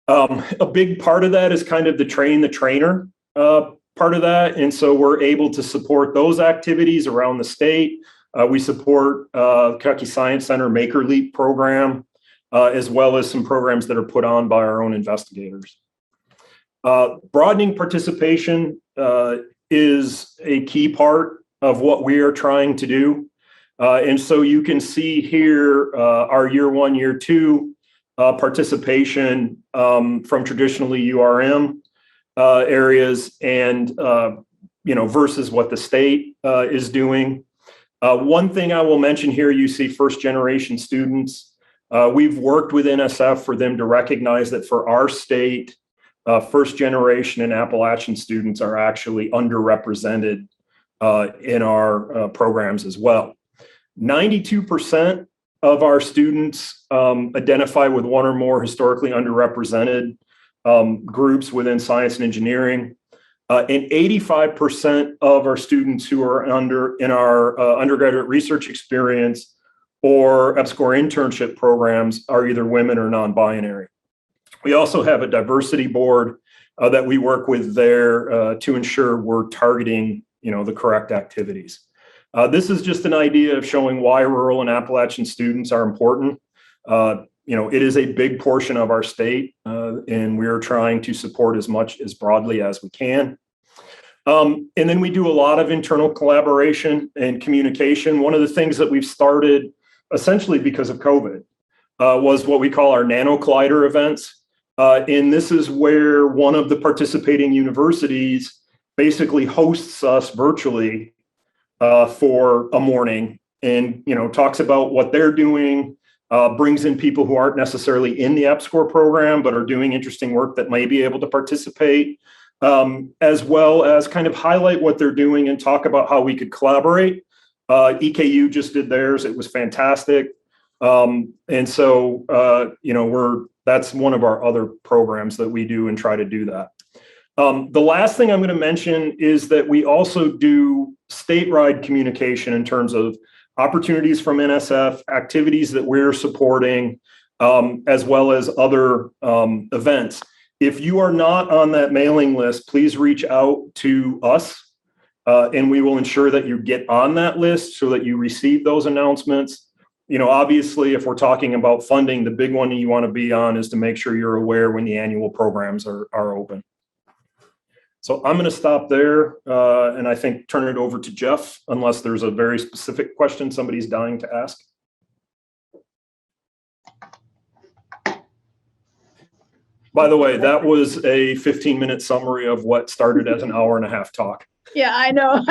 [SPEAKER 7] A big part of that is kind of the train the trainer part of that. And so we're able to support those activities around the state. We support Kentucky Science Center Maker Leap program, as well as some programs that are put on by our own investigators. Broadening participation is a key part of what we are trying to do. And so you can see here our year 1, year 2 participation from traditionally URM areas and, versus what the state is doing. One thing I will mention here, you see first generation students. We've worked with NSF for them to recognize that for our state, first generation and Appalachian students are actually underrepresented in our programs as well. 92% of our students identify with one or more historically underrepresented groups within science and engineering. And 85% of our students who are in our undergraduate research experience or EPSCoR internship programs are either women or non-binary. We also have a diversity board that we work with there to ensure we're targeting, the correct activities. This is just an idea of showing why rural and Appalachian students are important. It is a big portion of our state, and we are trying to support as broadly as we can. And then we do a lot of internal collaboration and communication. One of the things that we've started essentially because of COVID was what we call our Nano Collider events. And this is where one of the participating universities basically hosts us virtually for a morning and, talks about what they're doing, brings in people who aren't necessarily in the EPSCoR program, but are doing interesting work that may be able to participate, as well as kind of highlight what they're doing and talk about how we could collaborate. EKU just did theirs. It was fantastic. And so, that's one of our other programs that we do and try to do that. The last thing I'm going to mention is that we also do statewide communication in terms of opportunities from NSF, activities that we're supporting, as well as other events. If you are not on that mailing list, please reach out to us, and we will ensure that you get on that list so that you receive those announcements. You know, obviously, if we're talking about funding, the big one you want to be on is to make sure you're aware when the annual programs are open. So I'm going to stop there, and I think turn it over to Jeff, unless there's a very specific question somebody's dying to ask. By the way, that was a 15-minute summary of what started as an hour-and-a-half talk.
[SPEAKER 1] Yeah, I know.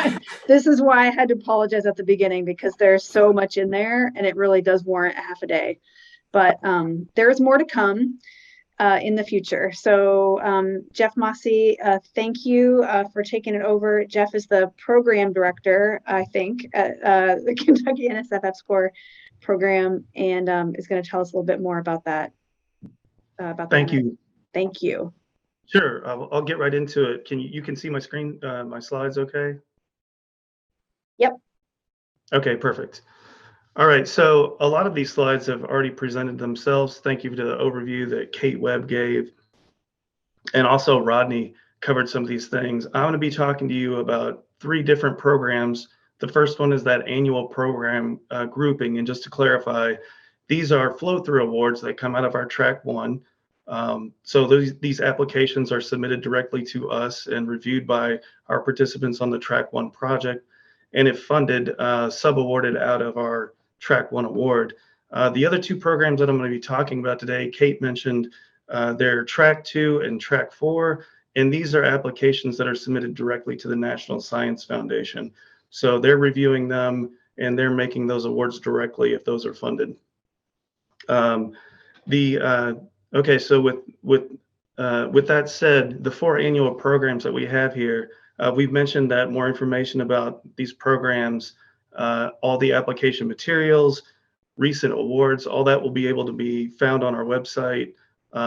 [SPEAKER 1] This is why I had to apologize at the beginning, because there's so much in there and it really does warrant a half a day. But there's more to come in the future. So Jeff Mossy, thank you for taking it over. Jeff is the program director, I think, at the Kentucky NSF EPSCoR program, and is going to tell us a little bit more about that.
[SPEAKER 4] Thank you.
[SPEAKER 1] Thank you.
[SPEAKER 4] Sure, I'll get right into it. You can see my screen, my slides okay?
[SPEAKER 1] Yep.
[SPEAKER 4] Okay, perfect. All right, so a lot of these slides have already presented themselves. Thank you to the overview that Kate Webb gave. And also Rodney covered some of these things. I'm gonna be talking to you about 3 different programs. The first one is that annual program grouping. And just to clarify, these are flow-through awards that come out of our track 1. So these applications are submitted directly to us and reviewed by our participants on the track 1 project. And if funded, sub-awarded out of our track 1 award. The other 2 programs that I'm going to be talking about today, Kate mentioned, they're track 2 and track 4. And these are applications that are submitted directly to the National Science Foundation. So they're reviewing them and they're making those awards directly if those are funded. Okay, so with that said, the 4 annual programs that we have here, we've mentioned that more information about these programs, all the application materials, recent awards, all that will be able to be found on our website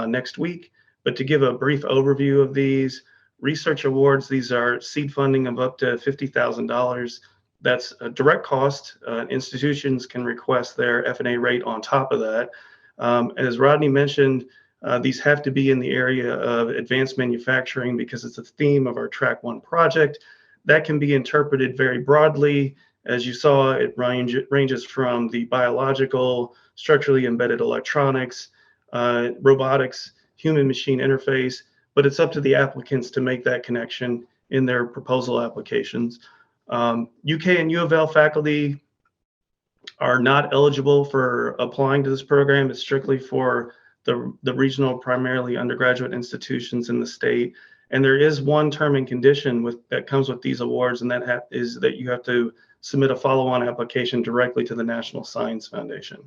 [SPEAKER 4] next week. But to give a brief overview of these research awards, these are seed funding of up to $50,000. That's a direct cost. Institutions can request their F&A rate on top of that. As Rodney mentioned, these have to be in the area of advanced manufacturing because it's a theme of our track 1 project. That can be interpreted very broadly. As you saw, it ranges from the biological, structurally embedded electronics, robotics, human-machine interface, but it's up to the applicants to make that connection in their proposal applications. UK and U of L faculty are not eligible for applying to this program. It's strictly for the regional, primarily undergraduate institutions in the state. And there is one term and condition that comes with these awards, and that is that you have to submit a follow-on application directly to the National Science Foundation.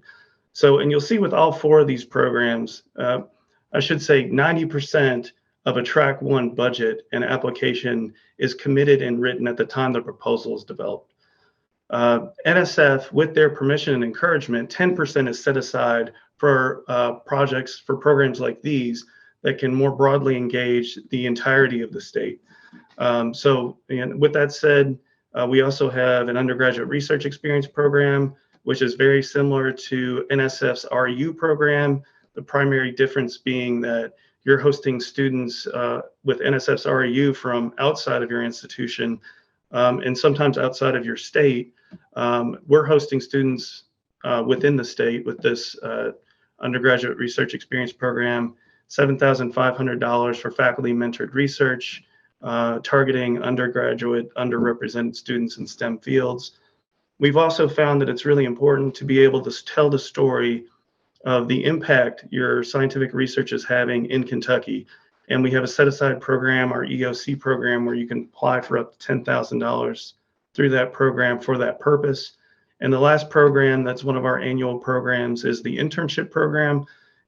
[SPEAKER 4] So, and you'll see with all 4 of these programs, I should say 90% of a track 1 budget and application is committed and written at the time the proposal is developed. NSF, with their permission and encouragement, 10% is set aside for projects, for programs like these that can more broadly engage the entirety of the state. So, and with that said, we also have an undergraduate research experience program, which is very similar to NSF's RU program. The primary difference being that you're hosting students with NSF's RU from outside of your institution and sometimes outside of your state. We're hosting students within the state with this undergraduate research experience program, $7,500 for faculty mentored research, targeting undergraduate, underrepresented students in STEM fields. We've also found that it's really important to be able to tell the story of the impact your scientific research is having in Kentucky. And we have a set aside program, our EOC program, where you can apply for up to $10,000 through that program for that purpose. And the last program that's one of our annual programs is the internship program.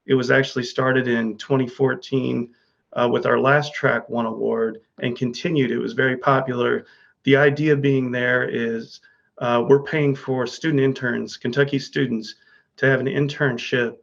[SPEAKER 4] It was actually started in 2014 with our last track 1 award and continued. It was very popular. The idea being there is we're paying for student interns, Kentucky students, to have an internship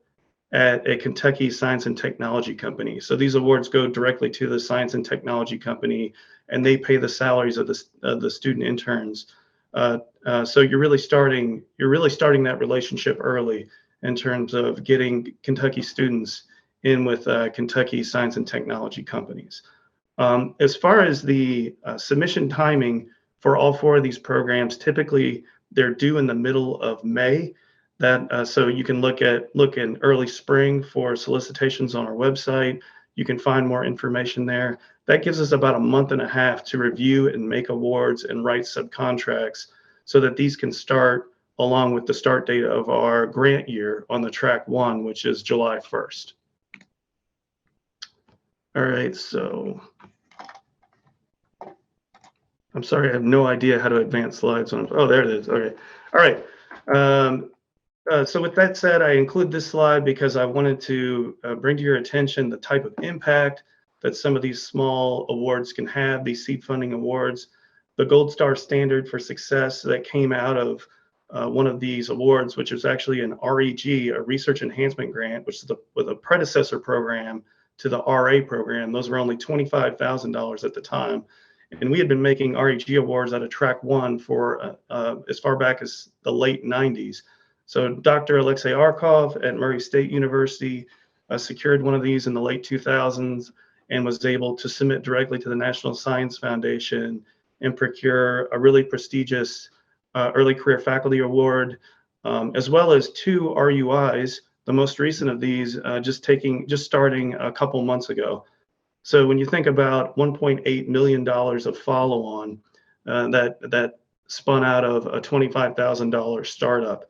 [SPEAKER 4] at a Kentucky science and technology company. So these awards go directly to the science and technology company, and they pay the salaries of the student interns. So you're really starting that relationship early. in terms of getting Kentucky students in with Kentucky science and technology companies. As far as the submission timing for all 4 of these programs, typically they're due in the middle of May. So you can look in early spring for solicitations on our website. You can find more information there. That gives us about a month and a half to review and make awards and write subcontracts so that these can start along with the start date of our grant year on the track 1, which is July 1st. All right, so I'm sorry, I have no idea how to advance slides on. Oh, there it is. Okay. All right. So with that said, I include this slide because I wanted to bring to your attention the type of impact that some of these small awards can have, these seed funding awards. The Gold Star Standard for Success that came out of one of these awards, which is actually an REG, a Research Enhancement Grant, which is a predecessor program to the RA program. Those were only $25,000 at the time. And we had been making REG awards out of track 1 for as far back as the late 90s. So Dr. Alexei Arkov at Murray State University secured one of these in the late 2000s and was able to submit directly to the National Science Foundation and procure a really prestigious Early Career Faculty Award, as well as 2 RUIs, the most recent of these just starting a couple months ago. So when you think about $1.8 million of follow-on that spun out of a $25,000 startup,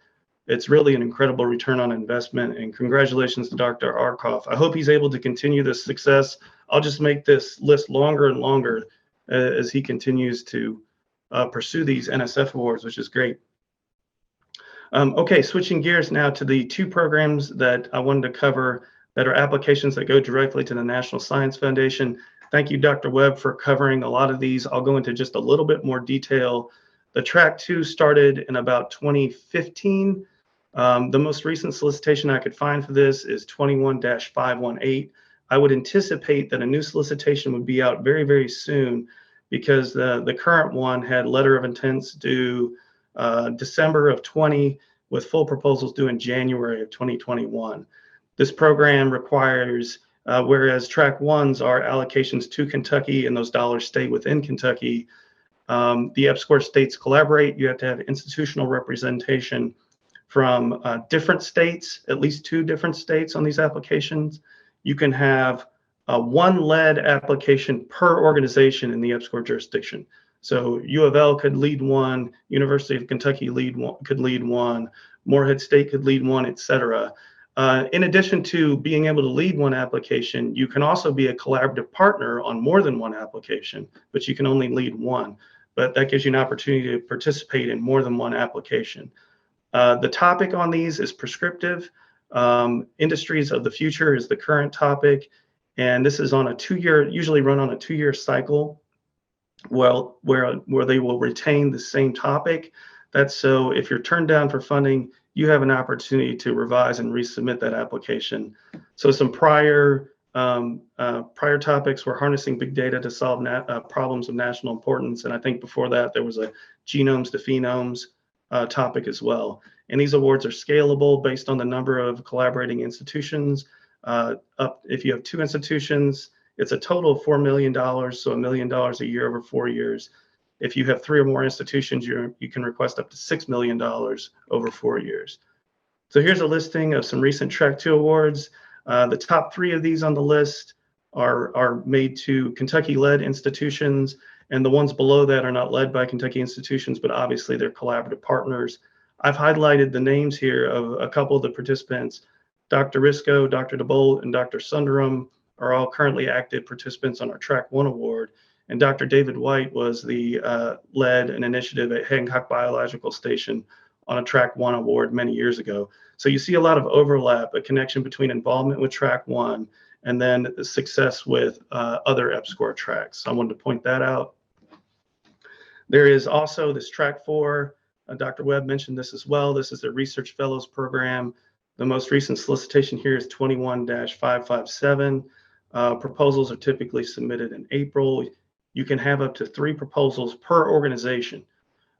[SPEAKER 4] it's really an incredible return on investment. And congratulations to Dr. Arkov. I hope he's able to continue this success. I'll just make this list longer and longer as he continues to pursue these NSF awards, which is great. Okay, switching gears now to the 2 programs that I wanted to cover that are applications that go directly to the National Science Foundation. Thank you, Dr. Webb, for covering a lot of these. I'll go into just a little bit more detail. The track 2 started in about 2015. The most recent solicitation I could find for this is 21-518. I would anticipate that a new solicitation would be out very, very soon because the current one had letter of intents due December of 20 with full proposals due in January of 2021. This program requires, whereas track 1s are allocations to Kentucky and those dollars stay within Kentucky, the EPSCoR states collaborate. You have to have institutional representation from different states, at least 2 different states on these applications. You can have 1 lead application per organization in the EPSCoR jurisdiction. So U of L could lead 1, University of Kentucky could lead 1, Morehead State could lead 1, etc. In addition to being able to lead 1 application, you can also be a collaborative partner on more than 1 application, but you can only lead 1. But that gives you an opportunity to participate in more than 1 application. The topic on these is prescriptive. Industries of the future is the current topic. And this is on a 2-year, usually run on a 2-year cycle, well, where they will retain the same topic. That's so if you're turned down for funding, you have an opportunity to revise and resubmit that application. So some prior topics were harnessing big data to solve problems of national importance. And I think before that, there was a genomes to phenomes topic as well. And these awards are scalable based on the number of collaborating institutions. If you have 2 institutions, it's a total of $4 million, so $1 million a year over 4 years. If you have 3 or more institutions, you can request up to $6 million over 4 years. So here's a listing of some recent Track 2 awards. The top 3 of these on the list are made to Kentucky-led institutions, and the ones below that are not led by Kentucky institutions, but obviously they're collaborative partners. I've highlighted the names here of a couple of the participants. Dr. Risco, Dr. DeBolt, and Dr. Sundaram are all currently active participants on our Track 1 award. And Dr. David White was the led an initiative at Hancock Biological Station on a Track 1 award many years ago. So you see a lot of overlap, a connection between involvement with Track 1 and then the success with other EPSCoR tracks. So I wanted to point that out. There is also this Track 4. Dr. Webb mentioned this as well. This is the Research Fellows Program. The most recent solicitation here is 21-557. Proposals are typically submitted in April. You can have up to 3 proposals per organization.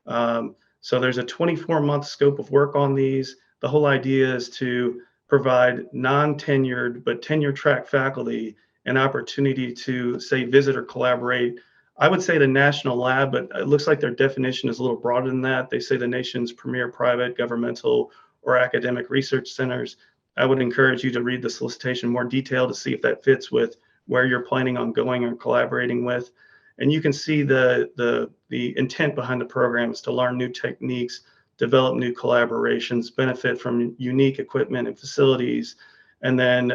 [SPEAKER 4] So there's a 24-month scope of work on these. the whole idea is to provide non-tenured but tenure track faculty an opportunity to, say, visit or collaborate. I would say the national lab, but it looks like their definition is a little broader than that. They say the nation's premier private, governmental, or academic research centers. I would encourage you to read the solicitation in more detail to see if that fits with where you're planning on going or collaborating with. And you can see the intent behind the program is to learn new techniques, develop new collaborations, benefit from unique equipment and facilities, and then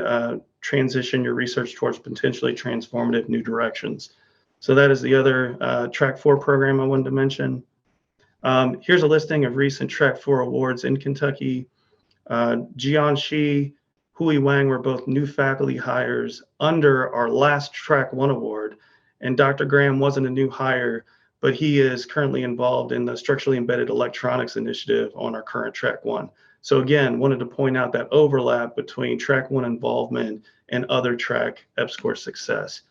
[SPEAKER 4] transition your research towards potentially transformative new directions. So that is the other Track 4 program I wanted to mention. Here's a listing of recent Track 4 awards in Kentucky. Jian Shi, Hui Wang were both new faculty hires under our last Track 1 award. And Dr. Graham wasn't a new hire, but he is currently involved in the structurally embedded electronics initiative on our current Track 1. So again, wanted to point out that overlap between Track 1 involvement and other track EPSCoR success.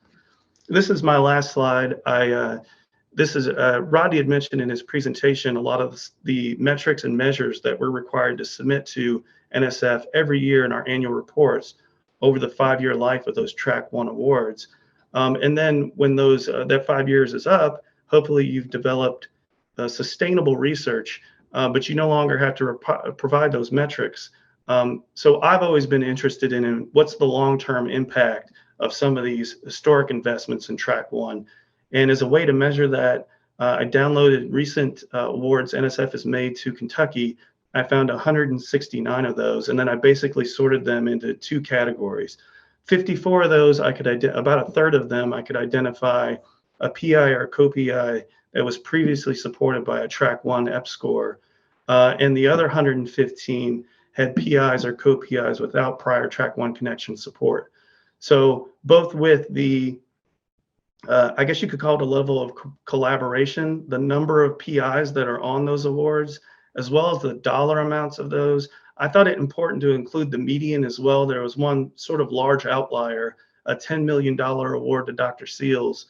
[SPEAKER 4] This is my last slide. Rodney had mentioned in his presentation a lot of the metrics and measures that we're required to submit to NSF every year in our annual reports over the 5-year life of those Track 1 awards. And then when that 5 years is up, hopefully you've developed sustainable research, but you no longer have to provide those metrics. So I've always been interested in what's the long-term impact of some of these historic investments in Track 1. And as a way to measure that, I downloaded recent awards NSF has made to Kentucky. I found 169 of those, and then I basically sorted them into 2 categories. 54 of those, about a third of them, I could identify a PI or co-PI that was previously supported by a Track 1 EPSCoR, and the other 115 had PIs or co-PIs without prior Track 1 connection support. So both with the, I guess you could call it a level of collaboration, the number of PIs that are on those awards, as well as the dollar amounts of those, I thought it important to include the median as well. There was one sort of large outlier, a $10 million award to Dr. Seals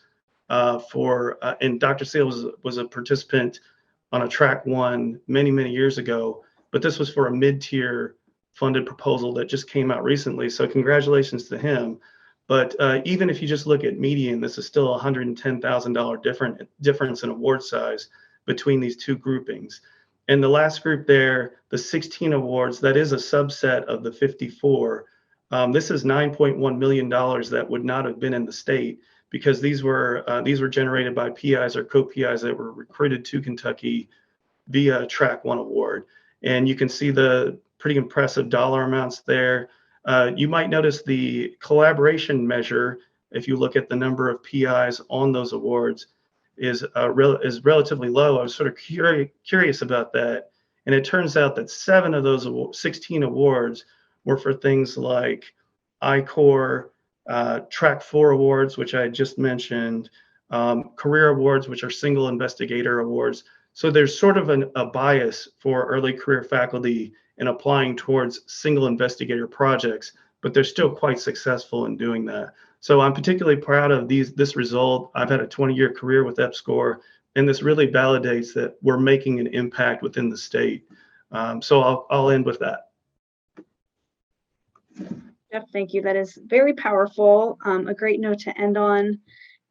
[SPEAKER 4] and Dr. Seals was a participant on a Track 1 many, many years ago, but this was for a mid-tier funded proposal that just came out recently. So congratulations to him. But even if you just look at median, this is still a $110,000 difference in award size between these 2 groupings. And the last group there, the 16 awards, that is a subset of the 54. This is $9.1 million that would not have been in the state because these were generated by PIs or co-PIs that were recruited to Kentucky via Track 1 award. And you can see the pretty impressive dollar amounts there. You might notice the collaboration measure, if you look at the number of PIs on those awards, is relatively low. I was sort of curious about that. And it turns out that 7 of those 16 awards were for things like I-Core, Track 4 awards, which I just mentioned, career awards, which are single investigator awards. So there's sort of a bias for early career faculty in applying towards single investigator projects, but they're still quite successful in doing that. So I'm particularly proud of this result. I've had a 20-year career with EPSCoR, and this really validates that we're making an impact within the state. So I'll end with that.
[SPEAKER 1] Jeff, thank you. That is very powerful, a great note to end on,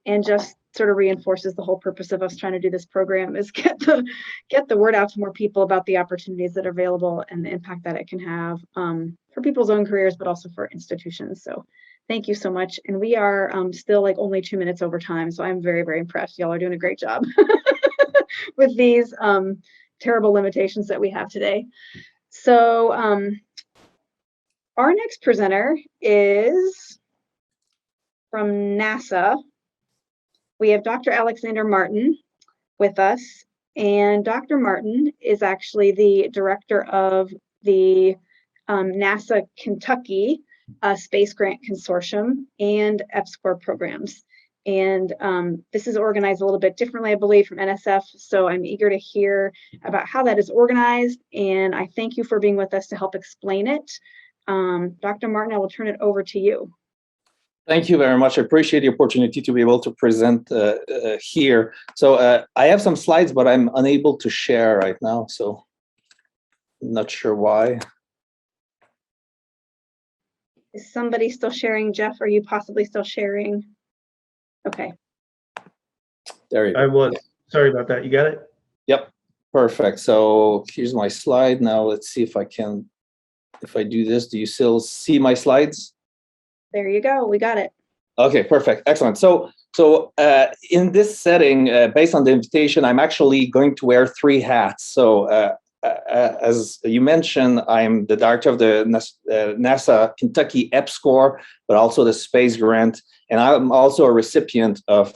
[SPEAKER 1] and just sort of reinforces the whole purpose of us trying to do this program is get the word out to more people about the opportunities that are available and the impact that it can have for people's own careers, but also for institutions. So thank you so much. And we are still like only 2 minutes over time. So I'm very, very impressed. Y'all are doing a great job with these terrible limitations that we have today. So our next presenter is from NASA. We have Dr. Alexander Martin with us, and Dr. Martin is actually the director of the NASA Kentucky Space Grant Consortium and EPSCoR programs. And this is organized a little bit differently, I believe, from NSF. So I'm eager to hear about how that is organized, and I thank you for being with us to help explain it. Dr. Martin, I will turn it over to you.
[SPEAKER 8] Thank you very much. I appreciate the opportunity to be able to present here. So I have some slides, but I'm unable to share right now. So I'm not sure why.
[SPEAKER 1] Is somebody still sharing? Jeff, are you possibly still sharing? Okay.
[SPEAKER 8] There you go.
[SPEAKER 4] I was. Sorry about that. You got it?
[SPEAKER 8] Yep. Perfect. So here's my slide. Now let's see if I can, if I do this, do you still see my slides?
[SPEAKER 1] There you go. We got it.
[SPEAKER 8] Okay, perfect. Excellent. So in this setting, based on the invitation, I'm actually going to wear 3 hats. So as you mentioned, I'm the director of the NASA Kentucky EPSCoR, but also the space grant. And I'm also a recipient of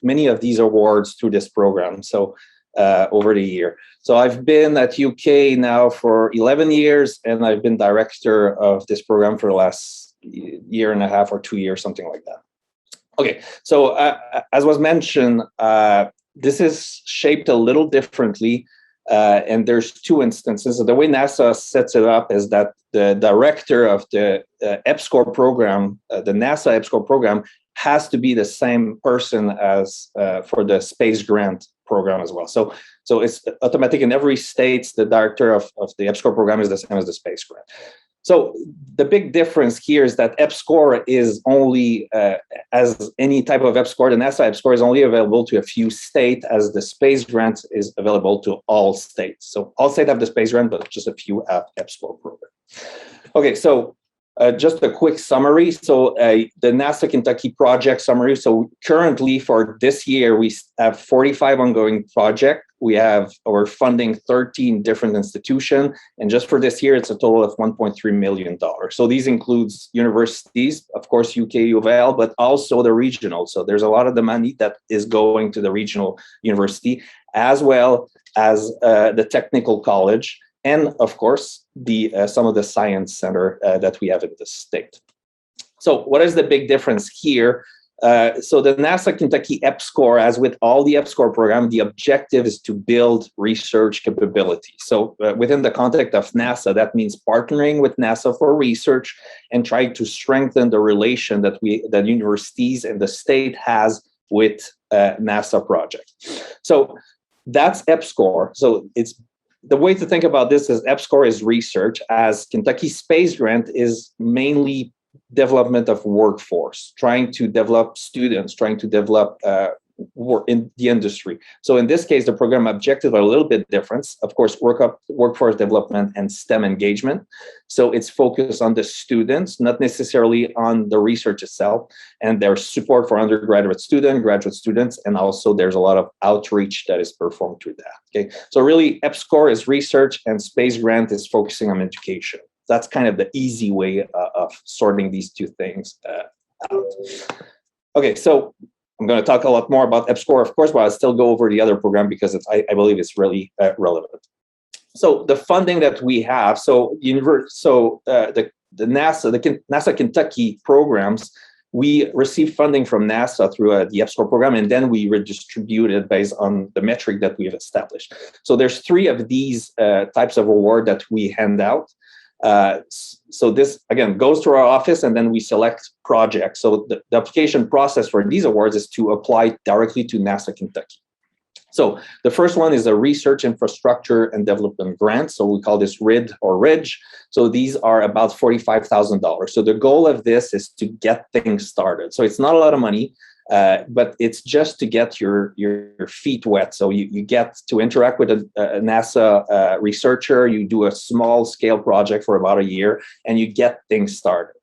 [SPEAKER 8] many of these awards through this program. So over the year. So I've been at UK now for 11 years, and I've been director of this program for the last year and a half or 2 years, something like that. Okay, so as was mentioned, this is shaped a little differently, and there's 2 instances. The way NASA sets it up is that the director of the EPSCoR program, the NASA EPSCoR program, has to be the same person as for the space grant program as well. So it's automatic in every state. The director of the EPSCoR program is the same as the space grant. So the big difference here is that EPSCoR is only, as any type of EPSCoR, the NASA EPSCoR is only available to a few states, as the space grant is available to all states. So all states have the space grant, but just a few have EPSCoR program. Okay, so just a quick summary. So the NASA Kentucky project summary. So currently for this year, we have 45 ongoing projects. We're funding 13 different institutions. And just for this year, it's a total of $1.3 million. So these includes universities, of course, UK U of L, but also the regional. So there's a lot of the money that is going to the regional university, as well as the technical college. And of course, some of the science center that we have in the state. So what is the big difference here? So the NASA Kentucky EPSCoR, as with all the EPSCoR program, the objective is to build research capability. So within the context of NASA, that means partnering with NASA for research and trying to strengthen the relation that universities and the state has with NASA project. So that's EPSCoR. So the way to think about this is EPSCoR is research, as Kentucky Space Grant is mainly development of workforce, trying to develop students, trying to develop work in the industry. So in this case, the program objectives are a little bit different. Of course, workforce development and STEM engagement. So it's focused on the students, not necessarily on the research itself. And there's support for undergraduate students, graduate students, and also there's a lot of outreach that is performed through that. Okay, so really EPSCoR is research and Space Grant is focusing on education. That's kind of the easy way of sorting these 2 things out. Okay, so I'm going to talk a lot more about EPSCoR, of course, but I'll still go over the other program because I believe it's really relevant. So the funding that we have, the NASA Kentucky programs, we receive funding from NASA through the EPSCoR program, and then we redistribute it based on the metric that we've established. So there's 3 of these types of award that we hand out. So this, again, goes to our office, and then we select projects. So the application process for these awards is to apply directly to NASA Kentucky. So the first one is a research infrastructure and development grant. So we call this RID or RIDGE. So these are about $45,000. So the goal of this is to get things started. So it's not a lot of money, but it's just to get your feet wet. So you get to interact with a NASA researcher, you do a small scale project for about a year, and you get things started.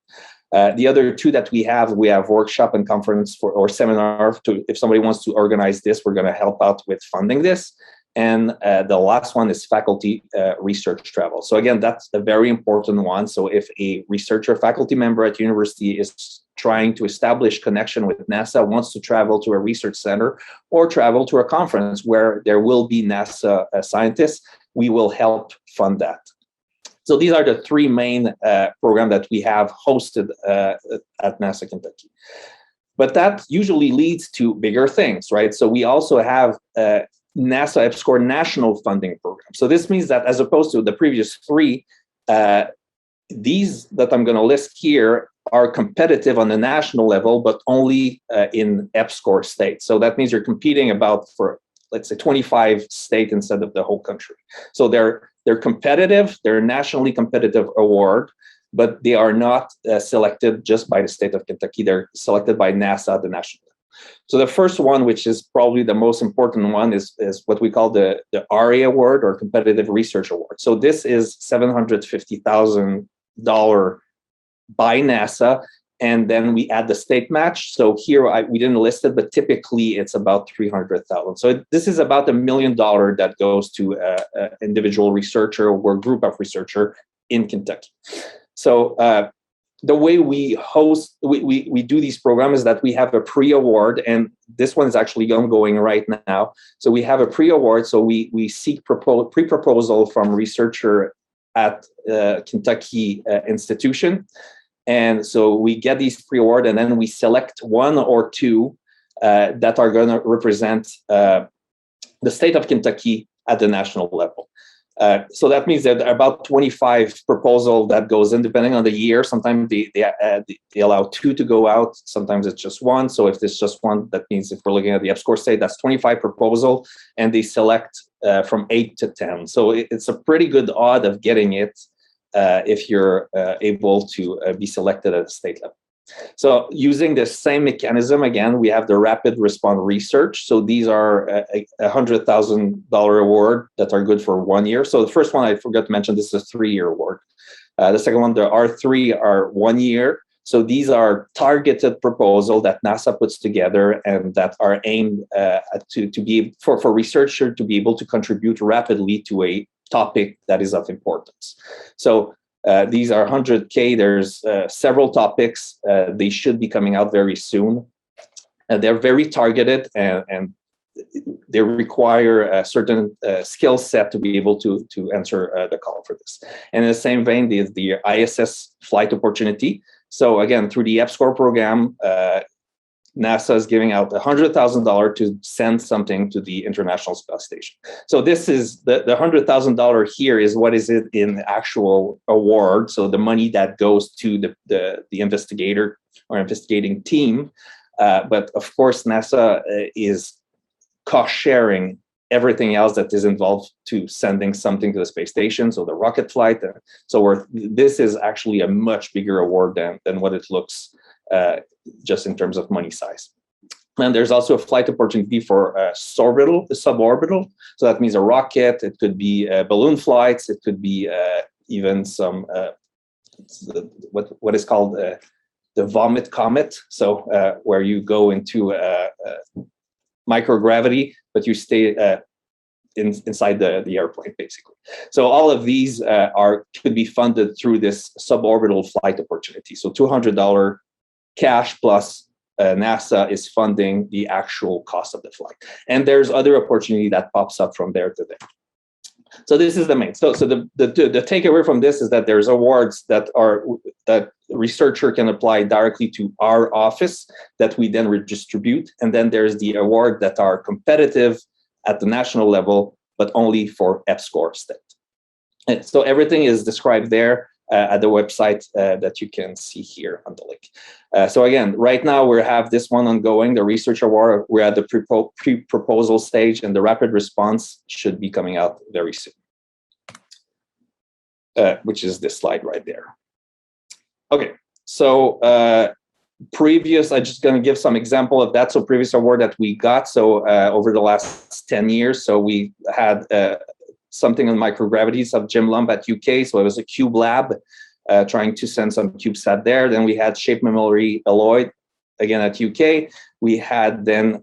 [SPEAKER 8] The other 2 that we have workshop and conference or seminar. If somebody wants to organize this, we're going to help out with funding this. And the last one is faculty research travel. So again, that's a very important one. So if a researcher, faculty member at university is trying to establish connection with NASA, wants to travel to a research center or travel to a conference where there will be NASA scientists, we will help fund that. So these are the 3 main programs that we have hosted at NASA Kentucky. But that usually leads to bigger things, right? So we also have NASA EPSCoR National Funding Program. So this means that as opposed to the previous 3, these that I'm going to list here are competitive on the national level, but only in EPSCoR states. So that means you're competing for, let's say, 25 states instead of the whole country. So they're competitive, they're nationally competitive award. but they are not selected just by the state of Kentucky. They're selected by NASA at the national level. So the first one, which is probably the most important one, is what we call the RA Award, or Competitive Research Award. So this is $750,000 by NASA, and then we add the state match. So here we didn't list it, but typically it's about $300,000. So this is about $1 million that goes to an individual researcher or group of researcher in Kentucky. So the way we do these programs is that we have a pre-award, and this one is actually ongoing right now. So we have a pre-award. So we seek pre-proposal from researcher at Kentucky institution. And so we get these pre-award, and then we select one or two that are going to represent the state of Kentucky at the national level. So that means that about 25 proposals that goes in, depending on the year. Sometimes they allow 2 to go out. Sometimes it's just 1. So if it's just 1, that means if we're looking at the EPSCoR state, that's 25 proposals, and they select from 8 to 10. So it's a pretty good odd of getting it if you're able to be selected at the state level. So using the same mechanism, again, we have the rapid response research. So these are a $100,000 award that are good for 1 year. So the first one I forgot to mention, this is a 3-year award. The second one, the R3 are 1 year. So these are targeted proposals that NASA puts together and that are aimed for researchers to be able to contribute rapidly to a topic that is of importance. So these are 100K. There's several topics. They should be coming out very soon. They're very targeted, and they require a certain skill set to be able to answer the call for this. And in the same vein, the ISS flight opportunity. So again, through the EPSCoR program, NASA is giving out $100,000 to send something to the International Space Station. So this is the $100,000 here is what is it in actual award. So the money that goes to the investigator or investigating team. But of course, NASA is cost sharing everything else that is involved to sending something to the space station. So the rocket flight. So this is actually a much bigger award than what it looks just in terms of money size. And there's also a flight opportunity for suborbital. So that means a rocket. It could be balloon flights. It could be even some what is called the vomit comet. So where you go into microgravity, but you stay inside the airplane, basically. So all of these could be funded through this suborbital flight opportunity. So $200 cash plus NASA is funding the actual cost of the flight. And there's other opportunity that pops up from there to there. So this is the main. So the takeaway from this is that there's awards that researcher can apply directly to our office that we then redistribute. And then there's the award that are competitive at the national level, but only for EPSCoR state. And so everything is described there at the website that you can see here on the link. So again, right now we have this one ongoing, the research award. We're at the pre-proposal stage, and the rapid response should be coming out very soon, which is this slide right there. Okay, so I'm just going to give some example of that. So previous award that we got, so over the last 10 years, so we had something on microgravities of Jim Lumb at UK. So it was a cube lab trying to send some CubeSat there. Then we had shape memory alloy again at UK. We had then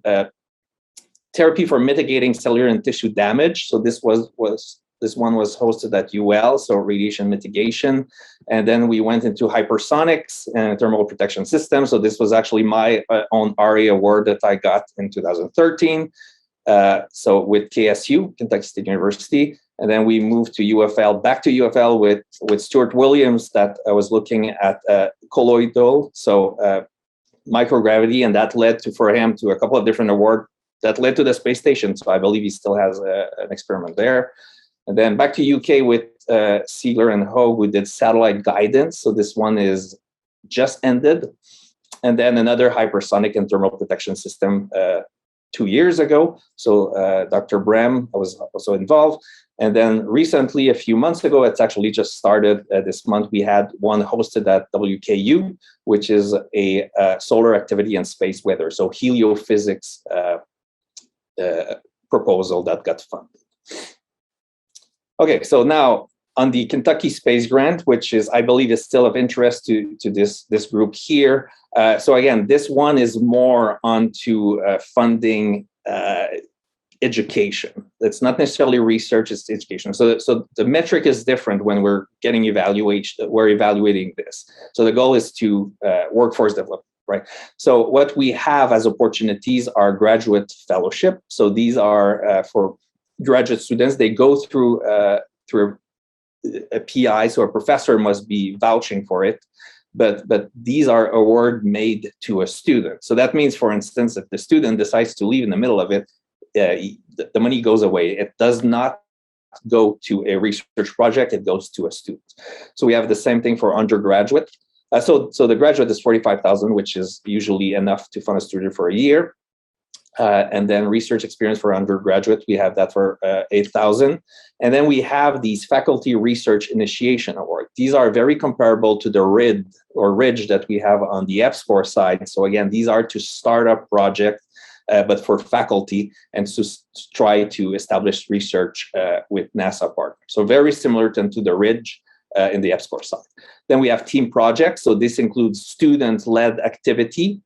[SPEAKER 8] therapy for mitigating cellular and tissue damage. So this one was hosted at UL, so radiation mitigation. And then we went into hypersonics and thermal protection systems. So this was actually my own RA award that I got in 2013. So with KSU, Kentucky State University, and then we moved to UFL, back to UFL with Stuart Williams, that I was looking at colloidal, so microgravity, and that led for him to a couple of different awards that led to the space station. So I believe he still has an experiment there. And then back to UK with Siegler and Hogue, we did satellite guidance. So this one is just ended. And then another hypersonic and thermal protection system 2 years ago. So Dr. Brem was also involved. And then recently, a few months ago, it's actually just started this month, we had one hosted at WKU, which is a solar activity and space weather. So heliophysics proposal that got funded. Okay, so now on the Kentucky Space Grant, which is, I believe, is still of interest to this group here. So again, this one is more onto funding education. It's not necessarily research, it's education. So the metric is different when we're getting evaluation, we're evaluating this. So the goal is to workforce development, right? So what we have as opportunities are graduate fellowship. So these are for graduate students. They go through a PI, so a professor must be vouching for it. But these are award made to a student. So that means, for instance, if the student decides to leave in the middle of it, the money goes away. It does not go to a research project, it goes to a student. So we have the same thing for undergraduate. So the graduate is $45,000, which is usually enough to fund a student for a year. And then research experience for undergraduate, we have that for $8,000. And then we have these faculty research initiation award. These are very comparable to the RID or RIDGE that we have on the EPSCoR side. So again, these are to start up projects, but for faculty and to try to establish research with NASA partners. So very similar to the RIDGE in the EPSCoR side. Then we have team projects. So this includes student-led activity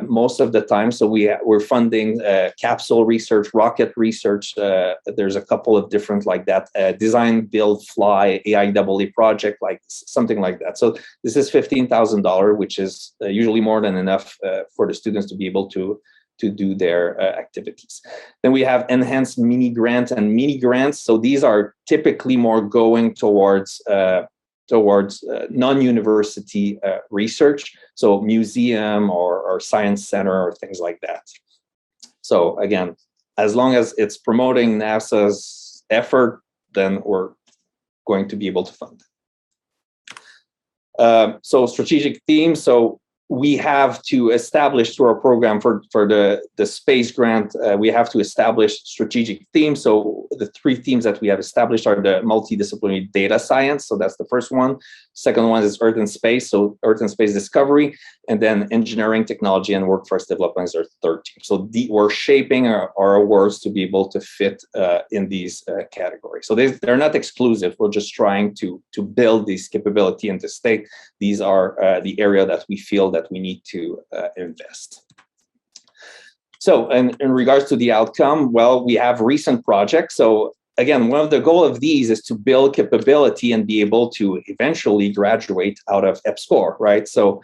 [SPEAKER 8] most of the time. So we're funding capsule research, rocket research. There's a couple of different like that, design, build, fly, AIAA project, like something like that. So this is $15,000, which is usually more than enough for the students to be able to do their activities. Then we have enhanced mini grants and mini grants. So these are typically more going towards non-university research, so museum or science center or things like that. So again, as long as it's promoting NASA's effort, then we're going to be able to fund it. So strategic themes. So we have to establish through our program for the space grant, we have to establish strategic themes. So the 3 themes that we have established are the multidisciplinary data science. So that's the first one. Second one is Earth and Space. So Earth and Space discovery, and then engineering, technology, and workforce development is our third team. So we're shaping our awards to be able to fit in these categories. So they're not exclusive. We're just trying to build this capability in the state. These are the area that we feel that we need to invest. So in regards to the outcome, well, we have recent projects. So again, one of the goals of these is to build capability and be able to eventually graduate out of EPSCoR, right? So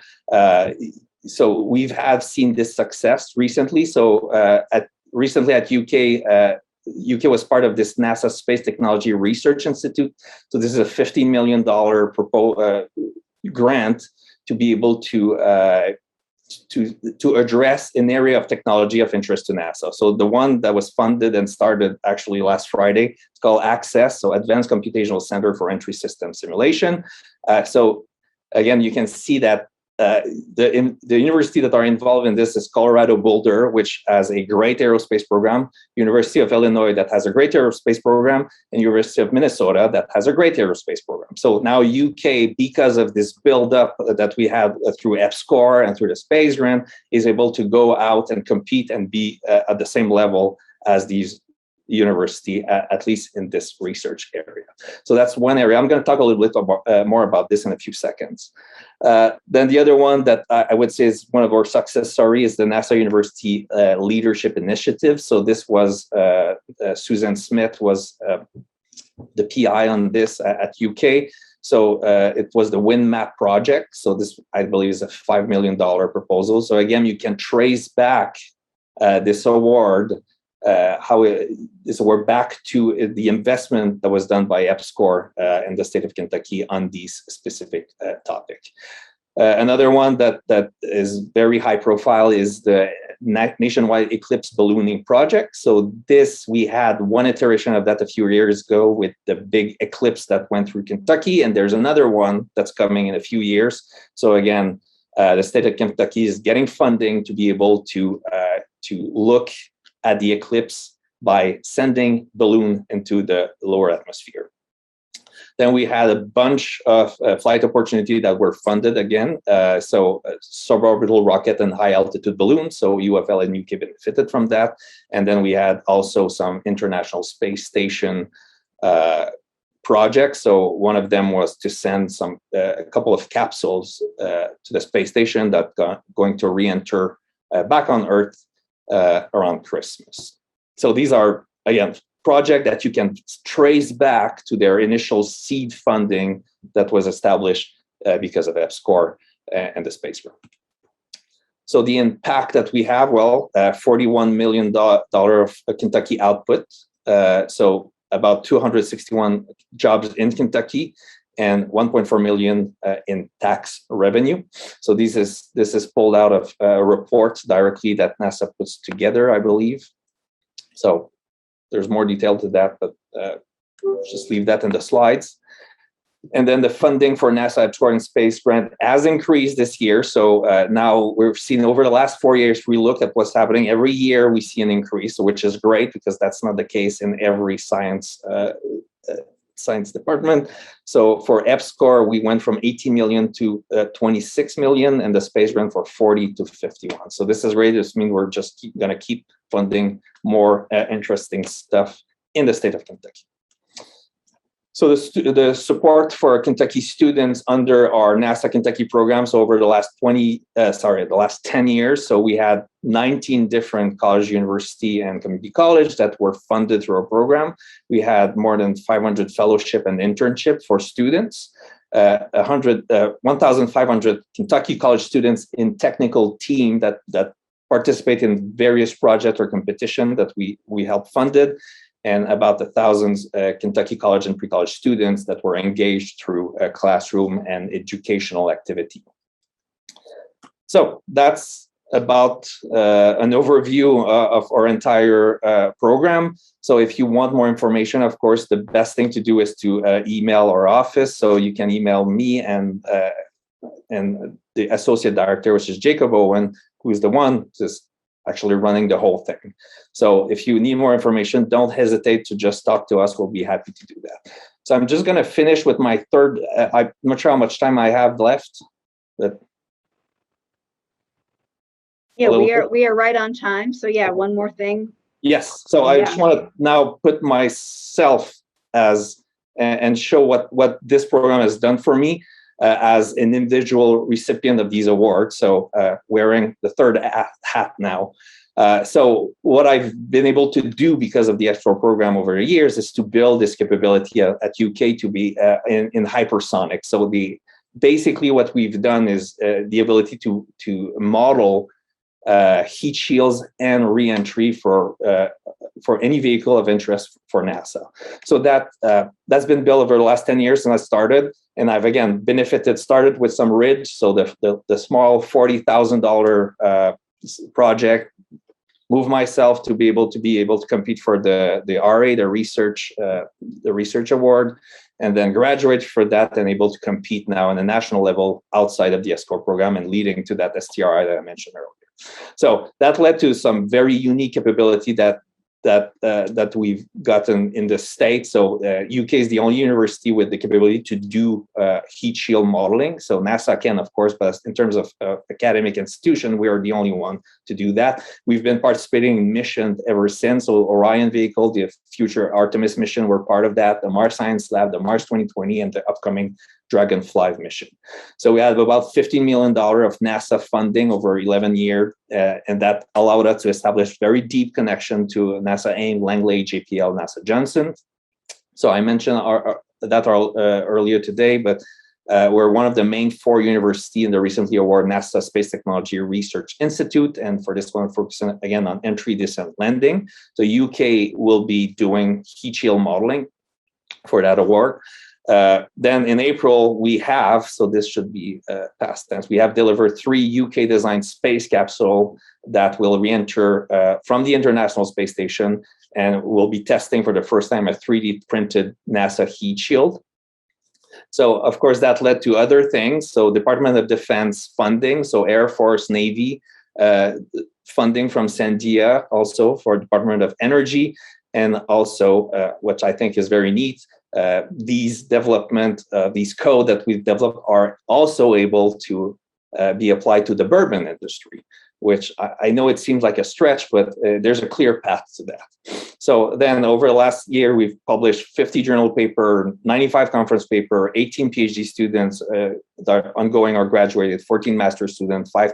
[SPEAKER 8] we've seen this success recently. So recently at UK, UK was part of this NASA Space Technology Research Institute. So this is a $15 million grant to be able to address an area of technology of interest to NASA. So the one that was funded and started actually last Friday, it's called ACCESS, so Advanced Computational Center for Entry System Simulation. So again, you can see that the university that are involved in this is Colorado Boulder, which has a great aerospace program, University of Illinois that has a great aerospace program, and University of Minnesota that has a great aerospace program. So now UK, because of this build-up that we have through EPSCoR and through the space grant, is able to go out and compete and be at the same level as these university, at least in this research area. So that's one area. I'm going to talk a little bit more about this in a few seconds. Then the other one that I would say is one of our success stories is the NASA University Leadership Initiative. So this was, Susan Smith was the PI on this at UK. So it was the WinMap project. So this, I believe, is a $5 million proposal. So again, you can trace back this award we're back to the investment that was done by EPSCoR in the state of Kentucky on these specific topic. Another one that is very high profile is the nationwide eclipse ballooning project. So this, we had one iteration of that a few years ago with the big eclipse that went through Kentucky, and there's another one that's coming in a few years. So again, the state of Kentucky is getting funding to be able to look at the eclipse by sending balloon into the lower atmosphere. Then we had a bunch of flight opportunities that were funded again. Suborbital rocket and high altitude balloons. So UFL and UK benefited from that. And then we had also some International Space Station projects. So one of them was to send a couple of capsules to the space station that going to re-enter back on Earth around Christmas. So these are, again, project that you can trace back to their initial seed funding that was established because of EPSCoR and the space program. So the impact that we have, well, $41 million of Kentucky output. So about 261 jobs in Kentucky and 1.4 million in tax revenue. So this is pulled out of a report directly that NASA puts together, I believe. So there's more detail to that, but just leave that in the slides. And then the funding for NASA EPSCoR Space Grant has increased this year. So now we've seen over the last 4 years, we look at what's happening. Every year we see an increase, which is great because that's not the case in every science department. So for EPSCoR, we went from 18 million to 26 million, and the space grant for 40 to 51. So this is really just mean we're just going to keep funding more interesting stuff in the state of Kentucky. So the support for Kentucky students under our NASA Kentucky programs over the last the last 10 years. So we had 19 different college, university, and community college that were funded through our program. We had more than 500 fellowship and internship for students. 1,500 Kentucky college students in technical team that participate in various projects or competition that we help funded, and about 1,000 Kentucky college and pre-college students that were engaged through a classroom and educational activity. So that's about an overview of our entire program. So if you want more information, of course, the best thing to do is to email our office. So you can email me and the associate director, which is Jacob Owen, who's the one just actually running the whole thing. So if you need more information, don't hesitate to just talk to us. We'll be happy to do that. So I'm just going to finish with my third. I'm not sure how much time I have left, but
[SPEAKER 1] yeah, we are right on time. So yeah, one more thing.
[SPEAKER 8] Yes. So I just want to now put myself as and show what this program has done for me as an individual recipient of these awards. So wearing the third hat now. So what I've been able to do because of the EPSCoR program over the years is to build this capability at UK to be in hypersonic. So basically what we've done is the ability to model heat shields and reentry for any vehicle of interest for NASA. So that's been built over the last 10 years since I started, and I've again started with some RIDGE, so the small $40,000 project. Move myself to be able to compete for the RA, the research award, and then graduate for that and able to compete now on a national level outside of the EPSCoR program and leading to that STRI that I mentioned earlier. So that led to some very unique capability that we've gotten in the States. So UK is the only university with the capability to do heat shield modeling. So NASA can, of course, but in terms of academic institution, we are the only one to do that. We've been participating in missions ever since. So Orion vehicle, the future Artemis mission, we're part of that. The Mars Science Lab, the Mars 2020, and the upcoming Dragonfly mission. So we have about $15 million of NASA funding over 11 years, and that allowed us to establish very deep connection to NASA AIM, Langley, JPL, NASA Johnson. So I mentioned that earlier today, but we're one of the main 4 universities in the recently awarded NASA Space Technology Research Institute, and for this one, focusing again on entry, descent, landing. So UK will be doing heat shield modeling for that award. Then in April, we have, so this should be past tense, we have delivered 3 UK designed space capsule that will re-enter from the International Space Station, and we'll be testing for the first time a 3D printed NASA heat shield. So of course that led to other things. So Department of Defense funding, so Air Force, Navy, funding from Sandia also for Department of Energy, and also, which I think is very neat, these code that we've developed are also able to be applied to the bourbon industry, which I know it seems like a stretch, but there's a clear path to that. So then over the last year, we've published 50 journal paper, 95 conference paper, 18 PhD students that are ongoing or graduated, 14 master's students, 5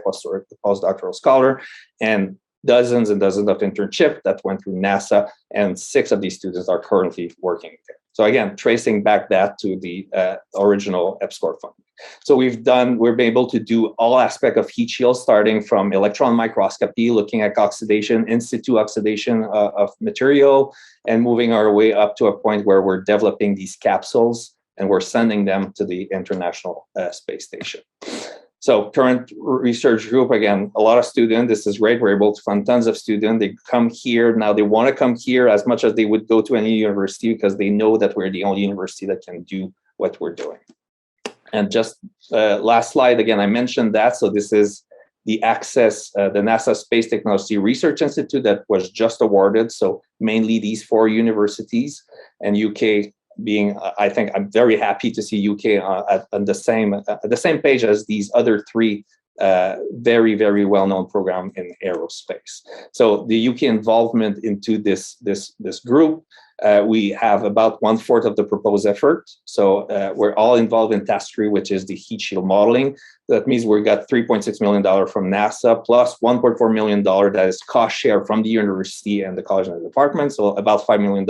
[SPEAKER 8] postdoctoral scholar, and dozens and dozens of internships that went through NASA, and 6 of these students are currently working there. So again, tracing back that to the original EPSCoR funding. So we're been able to do all aspects of heat shield, starting from electron microscopy, looking at oxidation, in situ oxidation of material, and moving our way up to a point where we're developing these capsules and we're sending them to the International Space Station. So current research group, again, a lot of students. This is great. We're able to fund tons of students. They come here. Now they want to come here as much as they would go to any university, because they know that we're the only university that can do what we're doing. And just last slide, again, I mentioned that. So this is the access, the NASA Space Technology Research Institute that was just awarded. So mainly these 4 universities, and UK being, I think I'm very happy to see UK on the same page as these other 3 very, very well-known program in aerospace. So the UK involvement into this group, we have about 1/4 of the proposed effort. So we're all involved in task 3, which is the heat shield modeling. That means we got $3.6 million from NASA, plus $1.4 million that is cost share from the university and the college and the department. So about $5 million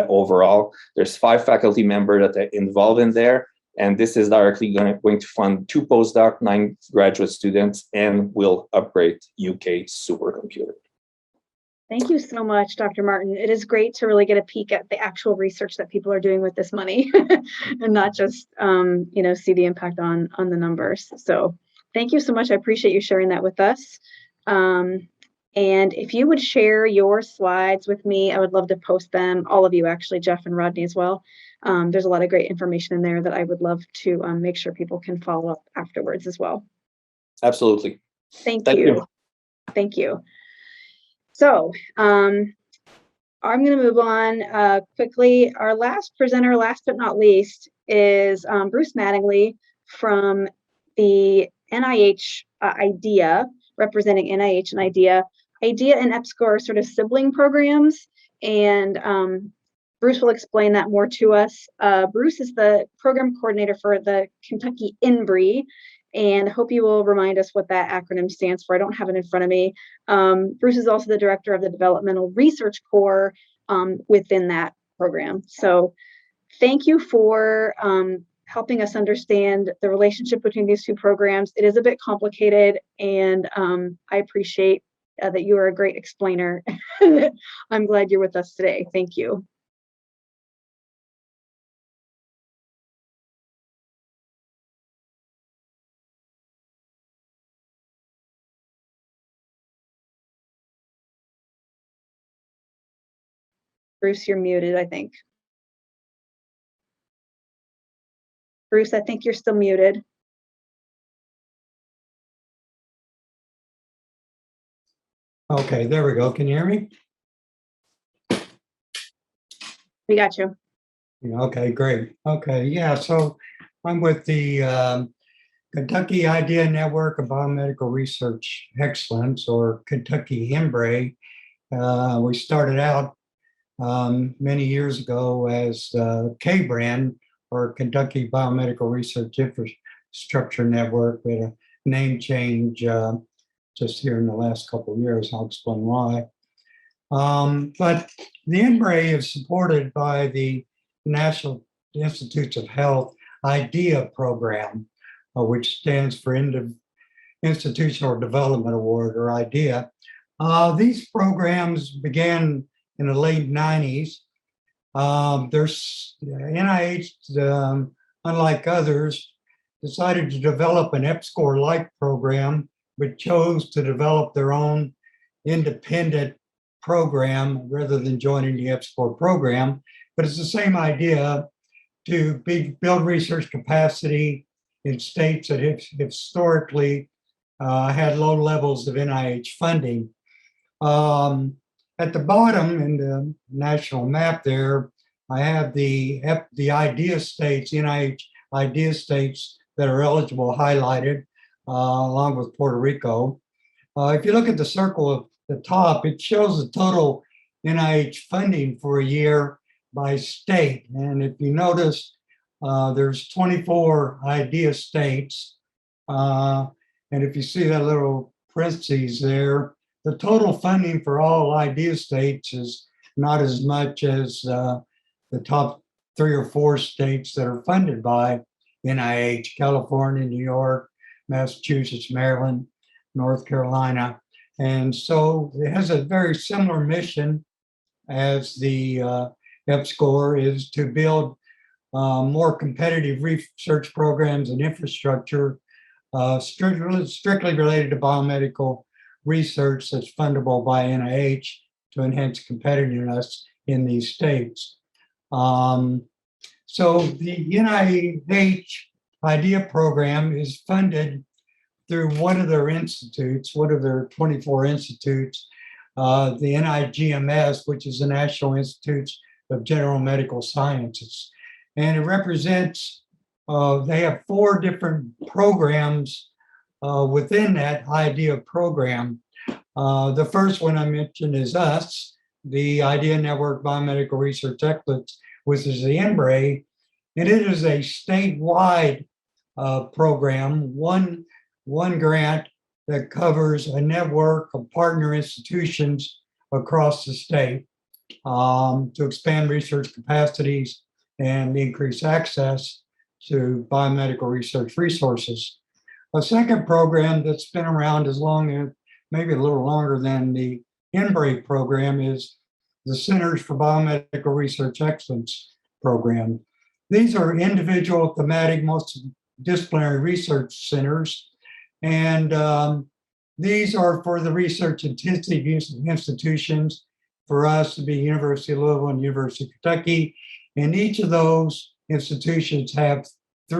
[SPEAKER 8] overall. There's 5 faculty members that are involved in there. And this is directly going to fund 2 postdoc, 9 graduate students, and will upgrade UK supercomputer.
[SPEAKER 1] Thank you so much, Dr. Martin. It is great to really get a peek at the actual research that people are doing with this money and not just, see the impact on the numbers. So thank you so much. I appreciate you sharing that with us. And if you would share your slides with me, I would love to post them, all of you actually, Jeff and Rodney as well. There's a lot of great information in there that I would love to make sure people can follow up afterwards as well.
[SPEAKER 8] Absolutely.
[SPEAKER 1] Thank you. Thank you. So I'm going to move on quickly. Our last presenter, last but not least, is Bruce Mattingly from the NIH IDEA, representing NIH and IDEA. IDEA and EPSCoR are sort of sibling programs, and Bruce will explain that more to us. Bruce is the program coordinator for the Kentucky INBRE, and I hope you will remind us what that acronym stands for. I don't have it in front of me. Bruce is also the director of the Developmental Research Corps within that program. So thank you for helping us understand the relationship between these 2 programs. It is a bit complicated, and I appreciate that you are a great explainer. I'm glad you're with us today. Thank you. Bruce, you're muted, I think. Bruce, I think you're still muted.
[SPEAKER 9] Okay, there we go. Can you hear me?
[SPEAKER 1] We got you.
[SPEAKER 9] Okay, great. Okay, yeah, so I'm with the Kentucky IDEA Network of Biomedical Research Excellence, or Kentucky INBRE. We started out many years ago as K-brand, or Kentucky Biomedical Research Infrastructure Network, with a name change just here in the last couple of years. I'll explain why. But the INBRE is supported by the National Institutes of Health IDEA program, which stands for Institutional Development Award, or IDEA. These programs began in the late 90s. There's NIH, unlike others, decided to develop an EPSCoR-like program, but chose to develop their own independent program rather than joining the EPSCoR program. But it's the same idea, to build research capacity in states that have historically had low levels of NIH funding. At the bottom in the national map there, I have the IDEA states, NIH IDEA states that are eligible highlighted, along with Puerto Rico. If you look at the circle at the top, it shows the total NIH funding for a year by state. And if you notice, there's 24 IDEA states. And if you see that little parentheses there, the total funding for all IDEA states is not as much as the top 3 or 4 states that are funded by NIH: California, New York, Massachusetts, Maryland, North Carolina. And so it has a very similar mission as the EPSCoR, is to build more competitive research programs and infrastructure strictly related to biomedical research that's fundable by NIH to enhance competitiveness in these states. So the NIH IDEA program is funded through one of their institutes, one of their 24 institutes, the NIGMS, which is the National Institutes of General Medical Sciences. And it represents, they have 4 different programs within that IDEA program. The first one I mentioned is us, the IDEA Network Biomedical Research Excellence, which is the EMBRE, and it is a statewide program, one grant that covers a network of partner institutions across the state to expand research capacities and increase access to biomedical research resources. A second program that's been around as long as, maybe a little longer than the EMBRE program, is the Centers for Biomedical Research Excellence program. These are individual thematic multidisciplinary research centers, and these are for the research intensive institutions, for us to be University of Louisville and University of Kentucky. And each of those institutions have at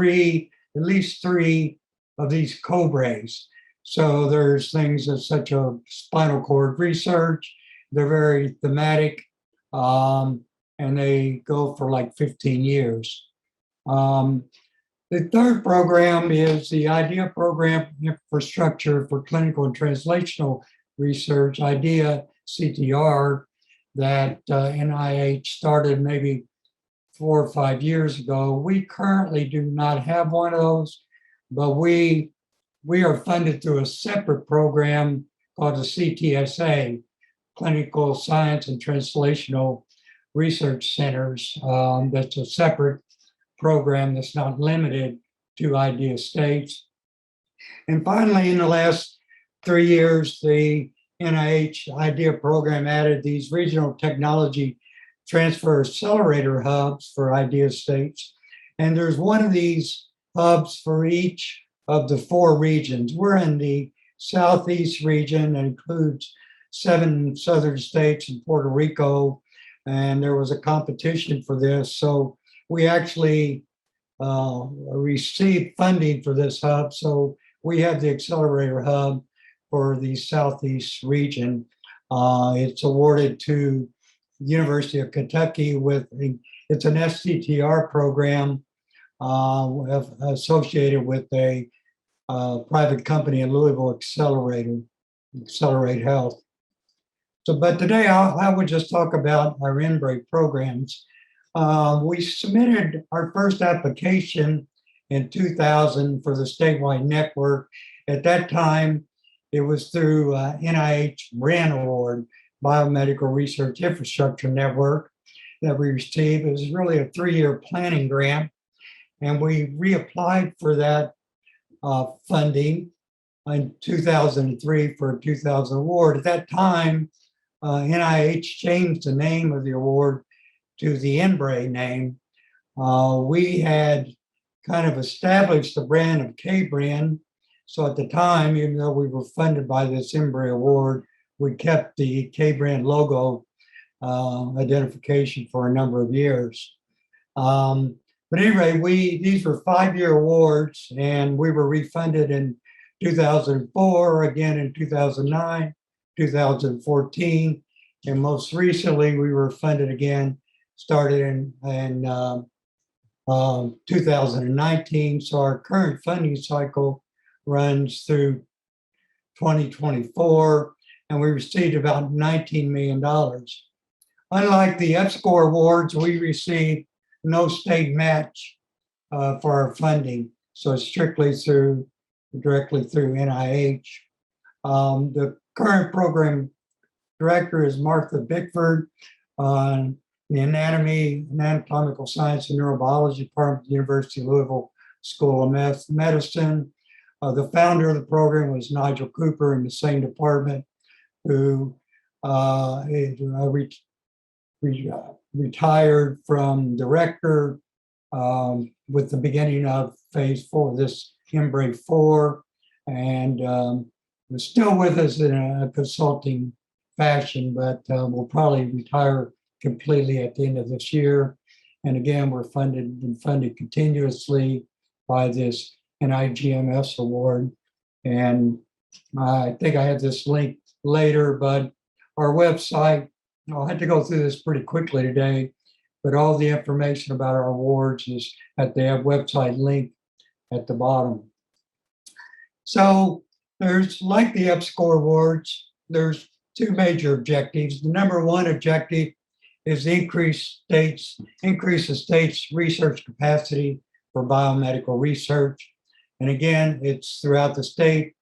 [SPEAKER 9] least three of these COBREs. So there's things such as spinal cord research. They're very thematic, and they go for like 15 years. The third program is the IDEA Program Infrastructure for Clinical and Translational Research, IDEA CTR, that NIH started maybe 4 or 5 years ago. We currently do not have one of those, but we are funded through a separate program called the CTSA, Clinical Science and Translational Research Centers. That's a separate program that's not limited to IDEA states. And finally, in the last 3 years, the NIH IDEA program added these regional technology transfer accelerator hubs for IDEA states. And there's one of these hubs for each of the 4 regions. We're in the Southeast region that includes 7 southern states and Puerto Rico. And there was a competition for this. So we actually received funding for this hub. So we have the accelerator hub for the Southeast region. It's awarded to the University of Kentucky it's an STTR program associated with a private company in Louisville, Accelerate Health. So, but today I would just talk about our EMBRE programs. We submitted our first application in 2000 for the statewide network. At that time, it was through NIH BRIN Award, Biomedical Research Infrastructure Network, that we received. It was really a 3-year planning grant, and we reapplied for that funding in 2003 for a 2000 award. At that time, NIH changed the name of the award to the EMBRE name. We had kind of established the brand of KBRIN. So at the time, even though we were funded by this EMBRE award, we kept the KBRIN logo identification for a number of years. But anyway, these were 5-year awards, and we were refunded in 2004, again in 2009, 2014, and most recently we were funded again, started in 2019. So our current funding cycle runs through 2024, and we received about $19 million. Unlike the EPSCoR awards, we receive no state match for our funding, so it's strictly directly through NIH. The current program director is Martha Bickford on the Anatomy and Anatomical Science and Neurobiology Department at the University of Louisville School of Medicine. The founder of the program was Nigel Cooper in the same department, who retired from director with the beginning of phase 4, this Embrace 4, and was still with us in a consulting fashion, but will probably retire completely at the end of this year. And again, we're funded continuously by this NIGMS award. And I think I have this link later, but our website, I'll have to go through this pretty quickly today, but all the information about our awards is at the website link at the bottom. So there's, like the EPSCoR awards, there's two major objectives. The number one objective is increase the state's research capacity for biomedical research. And again, it's throughout the state,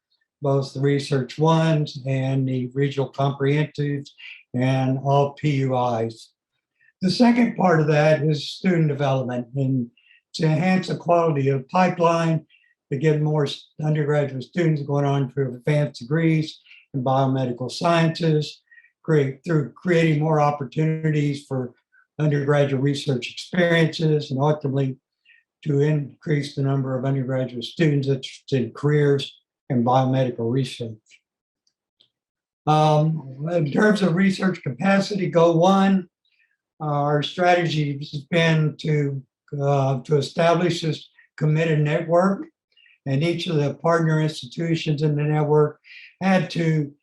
[SPEAKER 9] both the research ones and the regional comprehensives and all PUIs. The second part of that is student development, and to enhance the quality of pipeline, to get more undergraduate students going on to advanced degrees in biomedical sciences, through creating more opportunities for undergraduate research experiences, and ultimately to increase the number of undergraduate students interested in careers in biomedical research. In terms of research capacity, goal 1, our strategy has been to establish this committed network, and each of the partner institutions in the network had to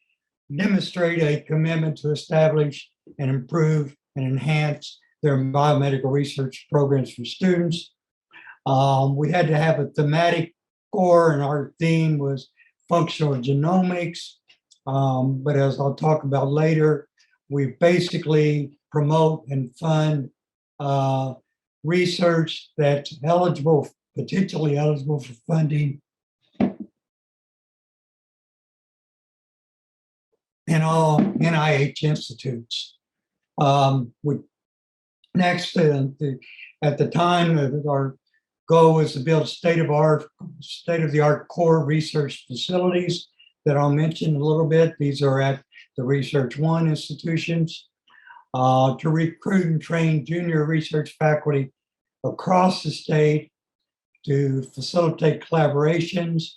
[SPEAKER 9] demonstrate a commitment to establish and improve and enhance their biomedical research programs for students. We had to have a thematic core, and our theme was functional genomics. But as I'll talk about later, we basically promote and fund research that's potentially eligible for funding in all NIH institutes. Next, at the time, our goal was to build state-of-the-art core research facilities that I'll mention a little bit. These are at the Research 1 institutions, to recruit and train junior research faculty across the state, to facilitate collaborations,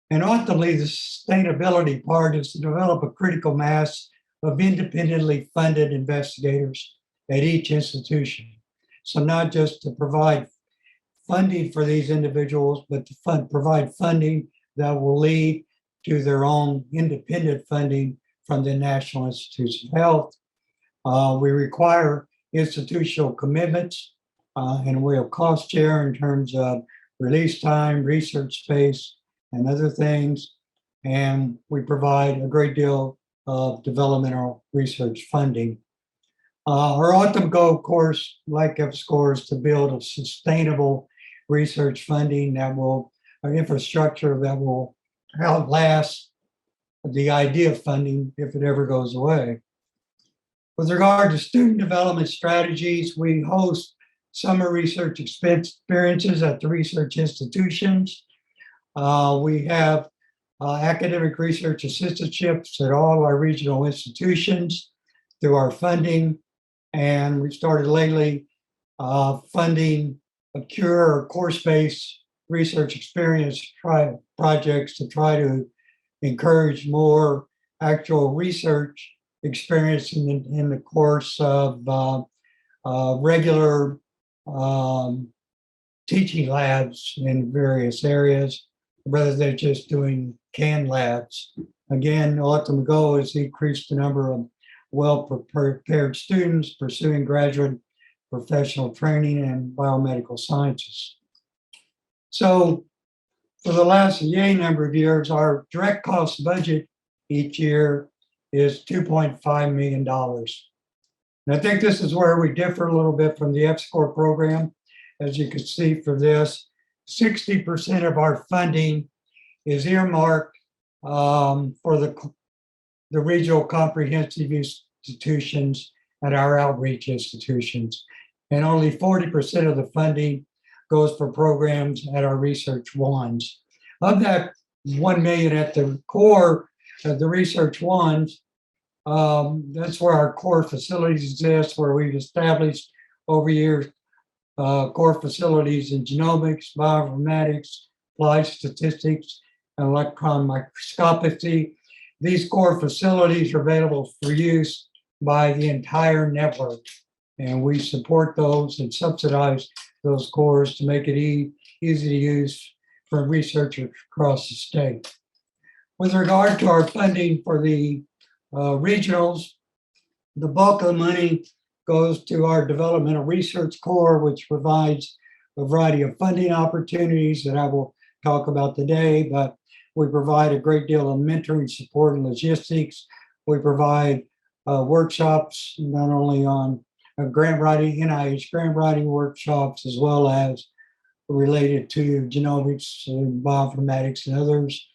[SPEAKER 9] and ultimately the sustainability part is to develop a critical mass of independently funded investigators at each institution. So not just to provide funding for these individuals, but to provide funding that will lead to their own independent funding from the National Institutes of Health. We require institutional commitments, and we'll cost share in terms of release time, research space, and other things. And we provide a great deal of developmental research funding. Our ultimate goal, of course, like EPSCoR, is to build a sustainable research funding infrastructure that will outlast the idea of funding if it ever goes away. With regard to student development strategies, we host summer research experiences at the research institutions. We have academic research assistantships at all our regional institutions through our funding. And we started lately funding a CURE or course-based research experience projects to try to encourage more actual research experience in the course of regular teaching labs in various areas, rather than just doing CAN labs. Again, the ultimate goal is to increase the number of well-prepared students pursuing graduate professional training in biomedical sciences. So for the last number of years, our direct cost budget each year is $2.5 million. And I think this is where we differ a little bit from the EPSCoR program. As you can see for this, 60% of our funding is earmarked for the regional comprehensive institutions and our outreach institutions. And only 40% of the funding goes for programs at our research ones. Of that 1 million at the core of the research ones, that's where our core facilities exist, where we've established over years core facilities in genomics, bioinformatics, applied statistics, and electron microscopy. These core facilities are available for use by the entire network, and we support those and subsidize those cores to make it easy to use for researchers across the state. With regard to our funding for the regionals, the bulk of the money goes to our developmental research core, which provides a variety of funding opportunities that I will talk about today, but we provide a great deal of mentoring, support, and logistics. We provide workshops, not only on grant writing, NIH grant writing workshops, as well as related to genomics, bioinformatics, and others.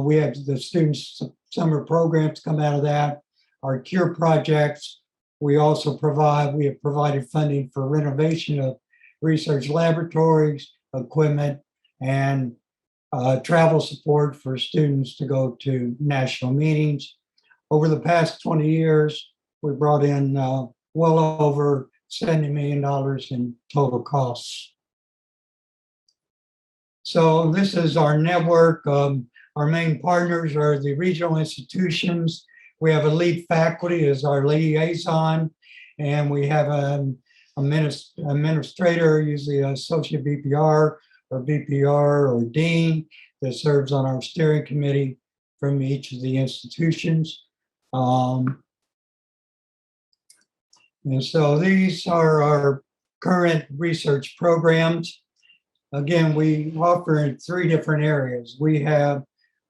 [SPEAKER 9] We have the students' summer programs come out of that, our CURE projects. We have provided funding for renovation of research laboratories, equipment, and travel support for students to go to national meetings. Over the past 20 years, we brought in well over $70 million in total costs. So this is our network. Our main partners are the regional institutions. We have a lead faculty as our liaison, and we have an administrator, usually an associate VPR or dean, that serves on our steering committee from each of the institutions. And so these are our current research programs. Again, we offer in 3 different areas. We have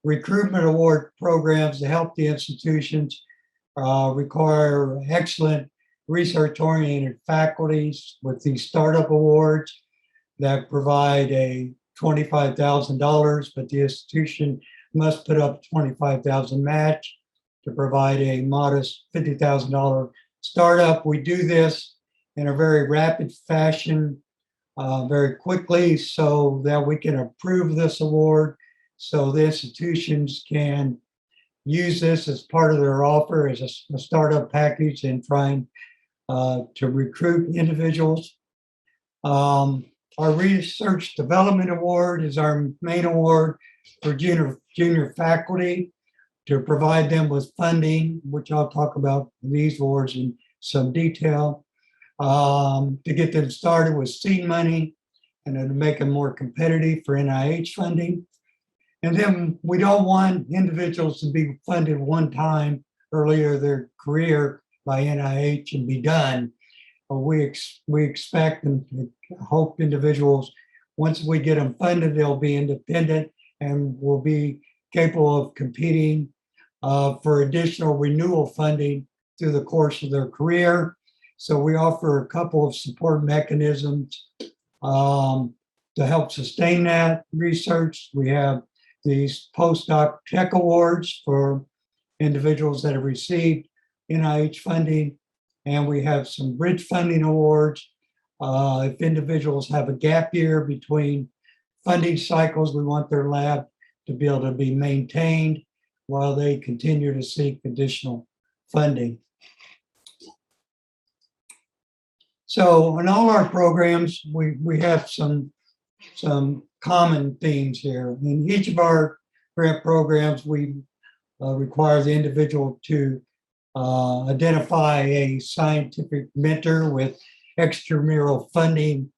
[SPEAKER 9] recruitment award programs to help the institutions require excellent research-oriented faculties with these startup awards that provide a $25,000, but the institution must put up $25,000 match to provide a modest $50,000 startup. We do this in a very rapid fashion, very quickly, so that we can approve this award, so the institutions can use this as part of their offer as a startup package in trying to recruit individuals. Our Research Development Award is our main award for junior faculty to provide them with funding, which I'll talk about these awards in some detail, to get them started with seed money and to make them more competitive for NIH funding. And then we don't want individuals to be funded one time earlier their career by NIH and be done. We expect and hope individuals, once we get them funded, they'll be independent and will be capable of competing for additional renewal funding through the course of their career. So we offer a couple of support mechanisms to help sustain that research. We have these postdoc tech awards for individuals that have received NIH funding, and we have some bridge funding awards. If individuals have a gap year between funding cycles, we want their lab to be able to be maintained while they continue to seek additional funding. So in all our programs, we have some common themes here. In each of our grant programs, we require the individual to identify a scientific mentor with extramural funding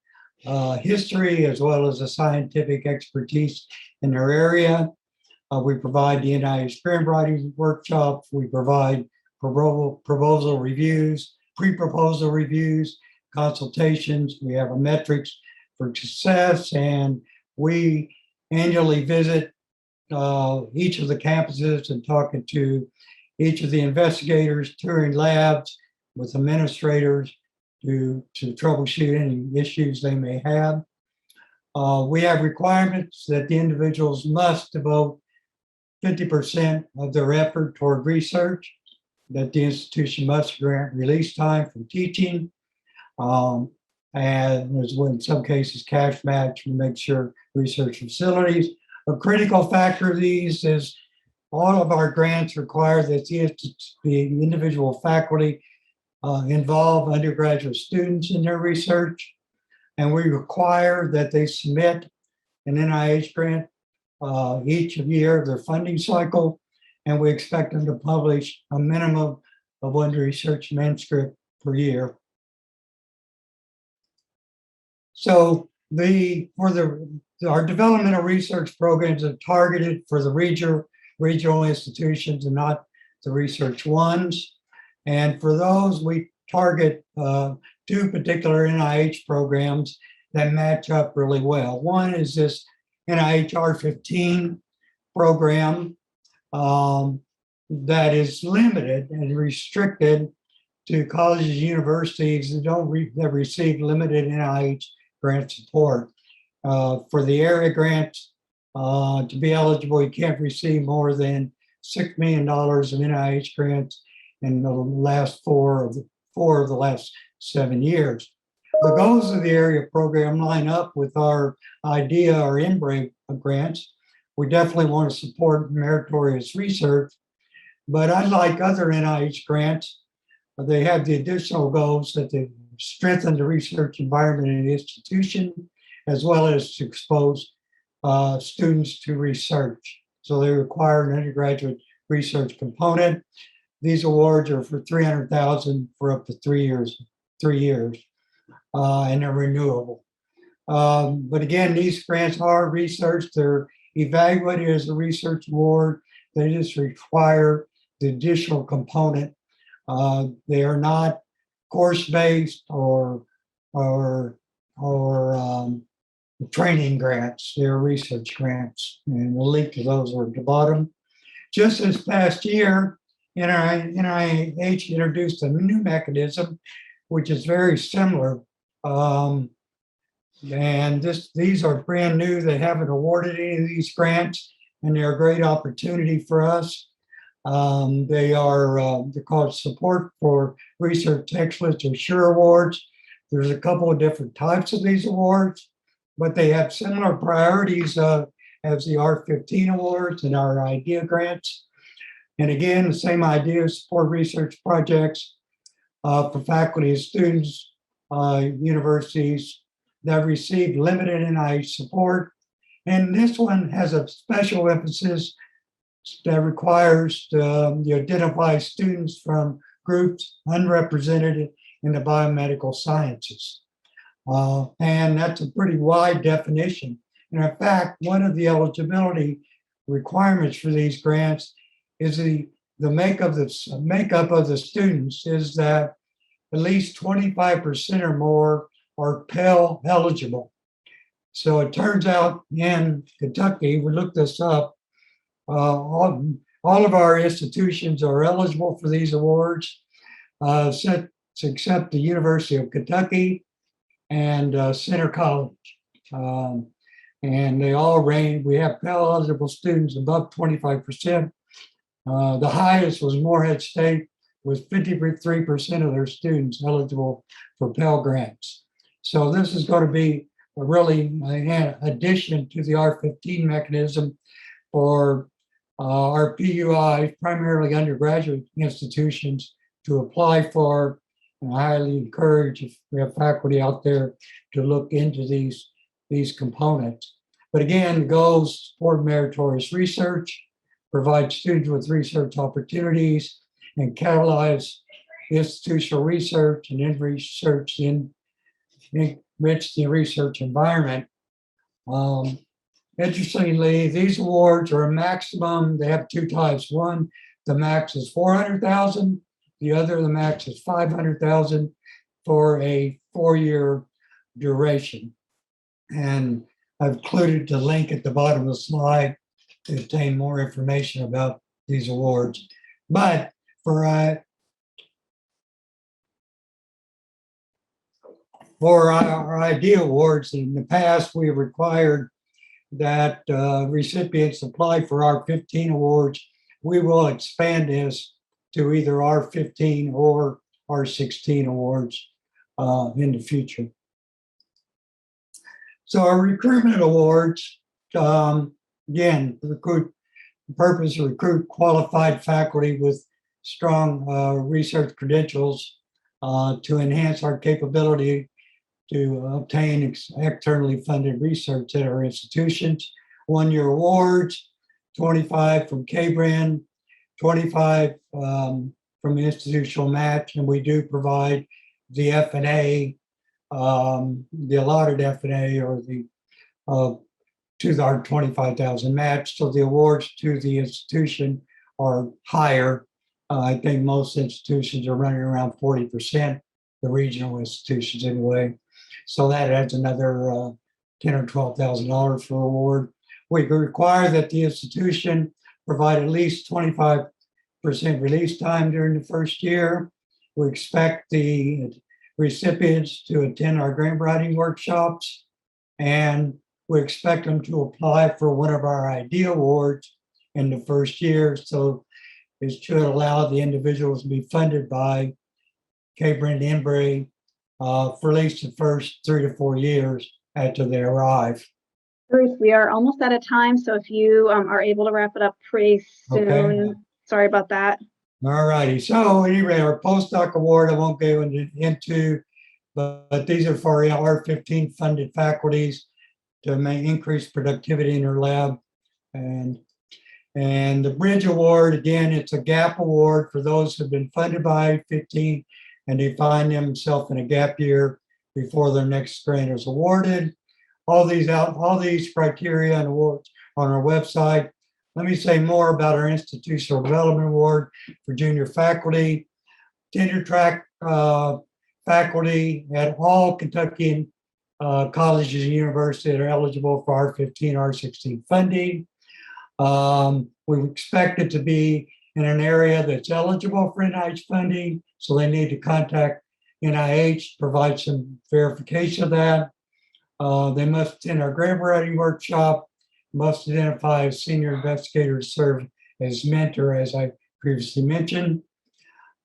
[SPEAKER 9] history, as well as a scientific expertise in their area. We provide the NIH grant writing workshops. We provide proposal reviews, pre-proposal reviews, consultations. We have a metrics for success, and we annually visit each of the campuses and talking to each of the investigators, touring labs with administrators to troubleshoot any issues they may have. We have requirements that the individuals must devote 50% of their effort toward research, that the institution must grant release time from teaching, and there's in some cases cash match to make sure research facilities. A critical factor of these is all of our grants require that the individual faculty involve undergraduate students in their research, and we require that they submit an NIH grant each year of their funding cycle, and we expect them to publish a minimum of one research manuscript per year. So our developmental research programs are targeted for the regional institutions and not the research ones. And for those, we target two particular NIH programs that match up really well. One is this NIH R15 program that is limited and restricted to colleges and universities that receive limited NIH grant support. For the area grants, to be eligible, you can't receive more than $6 million in NIH grants in the last four of the last 7 years. The goals of the area program line up with our IDEA or EMBRE grants. We definitely want to support meritorious research, but unlike other NIH grants, they have the additional goals that they strengthen the research environment in the institution, as well as to expose students to research. So they require an undergraduate research component. These awards are for $300,000 for up to 3 years, and they're renewable. But again, these grants are research. They're evaluated as a research award. They just require the additional component. They are not course-based or training grants. They're research grants, and the link to those are at the bottom. Just this past year, NIH introduced a new mechanism, which is very similar. And these are brand new. They haven't awarded any of these grants, and they're a great opportunity for us. They're called Support for Research Excellence or SURE Awards. There's a couple of different types of these awards, but they have similar priorities as the R15 awards and our IDEA grants. And again, the same idea, support research projects for faculty and students, universities that receive limited NIH support. And this one has a special emphasis that requires you identify students from groups unrepresented in the biomedical sciences. And that's a pretty wide definition. And in fact, one of the eligibility requirements for these grants is the makeup of the students is that at least 25% or more are Pell eligible. So it turns out in Kentucky, we looked this up, all of our institutions are eligible for these awards, except the University of Kentucky and Center College. And they all range, we have Pell eligible students above 25%. The highest was Morehead State, with 53% of their students eligible for Pell grants. So this is going to be a really an addition to the R15 mechanism for our PUI, primarily undergraduate institutions, to apply for. And I highly encourage, if we have faculty out there, to look into these components. But again, the goals: support meritorious research, provide students with research opportunities, and catalyze institutional research and enrich the research environment. Interestingly, these awards are a maximum. They have two types. One, the max is 400,000. The other, the max is 500,000 for a 4-year duration. And I've included the link at the bottom of the slide to obtain more information about these awards. But for our IDEA awards, in the past, we have required that recipients apply for our 15 awards. We will expand this to either our 15 or our 16 awards in the future. So our recruitment awards, again, the purpose to recruit qualified faculty with strong research credentials to enhance our capability to obtain externally funded research at our institutions. 1-year awards, 25 from K-Brand, 25 from the institutional match, and we do provide the F&A, the allotted F&A, or the to our 25,000 match. So the awards to the institution are higher. I think most institutions are running around 40%, the regional institutions anyway. So that adds another $10,000 or $12,000 for award. We require that the institution provide at least 25% release time during the first year. We expect the recipients to attend our grant writing workshops, and we expect them to apply for one of our IDEA awards in the first year. So it should allow the individuals to be funded by K-Brand Embry for at least the first 3 to 4 years after they arrive.
[SPEAKER 1] Bruce, we are almost out of time, so if you are able to wrap it up pretty soon.
[SPEAKER 9] Okay.
[SPEAKER 1] Sorry about that.
[SPEAKER 9] All righty. So anyway, our postdoc award, I won't go into, but these are for our 15 funded faculties to increase productivity in their lab. And the Bridge Award, again, it's a gap award for those who've been funded by 15 and they find themselves in a gap year before their next grant is awarded. All these criteria and awards on our website. Let me say more about our Institutional Development Award for junior faculty. Tenure track faculty at all Kentucky colleges and universities that are eligible for R15, R16 funding. We expect it to be in an area that's eligible for NIH funding, so they need to contact NIH to provide some verification of that. They must attend our grant writing workshop, must identify a senior investigator to serve as mentor, as I previously mentioned.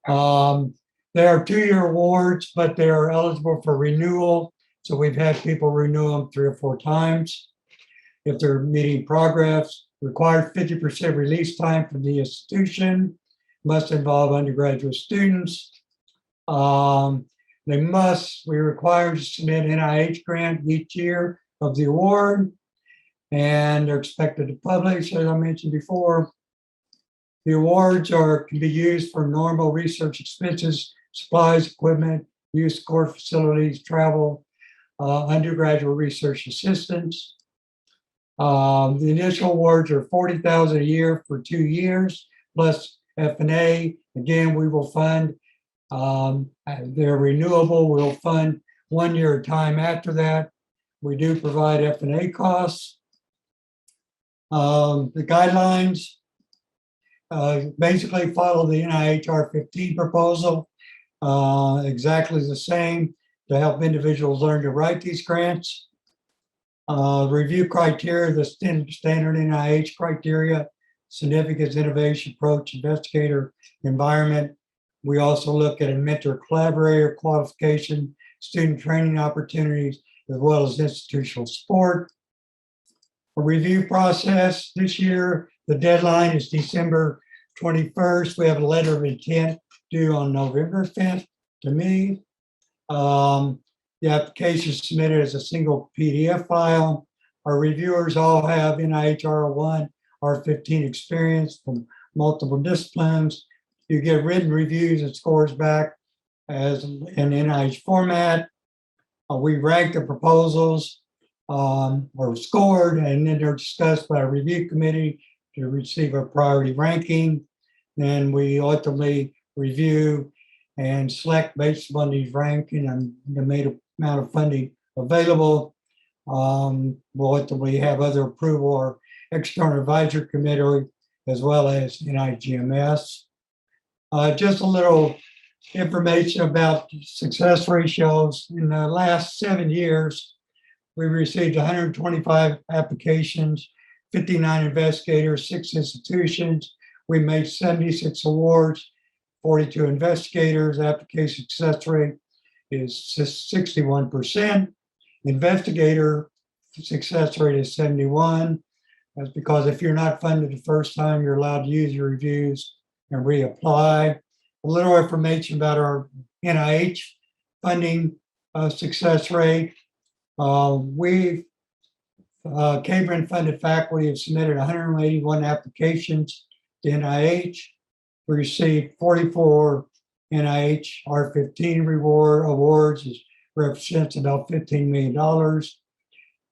[SPEAKER 9] They are 2-year awards, but they are eligible for renewal. So we've had people renew them 3 or 4 times. If they're meeting progress, required 50% release time from the institution, must involve undergraduate students. We require to submit an NIH grant each year of the award, and they're expected to publish, as I mentioned before. The awards can be used for normal research expenses, supplies, equipment, use core facilities, travel, undergraduate research assistance. The initial awards are $40,000 a year for 2 years, plus F&A. Again, we will fund, they're renewable. We'll fund 1 year at a time after that. We do provide F&A costs. The guidelines basically follow the NIH R15 proposal, exactly the same, to help individuals learn to write these grants. Review criteria, the standard NIH criteria, significance, innovation, approach, investigator, environment. We also look at a mentor collaborator qualification, student training opportunities, as well as institutional support. A review process this year, the deadline is December 21st. We have a letter of intent due on November 5th to me. The application is submitted as a single PDF file. Our reviewers all have NIH R01, R15 experience from multiple disciplines. You get written reviews and scores back as an NIH format. We rank the proposals or scored, and then they're discussed by a review committee to receive a priority ranking. Then we ultimately review and select based upon these ranking and the amount of funding available. We'll ultimately have other approval or external advisory committee as well as NIGMS. Just a little information about success ratios. In the last 7 years, we received 125 applications, 59 investigators, 6 institutions. We made 76 awards, 42 investigators. Application success rate is 61%. Investigator success rate is 71. That's because if you're not funded the first time, you're allowed to use your reviews and reapply. A little information about our NIH funding success rate. We've K-BRIN funded faculty have submitted 181 applications to NIH. We received 44 NIH R15 awards, which represents about $15 million.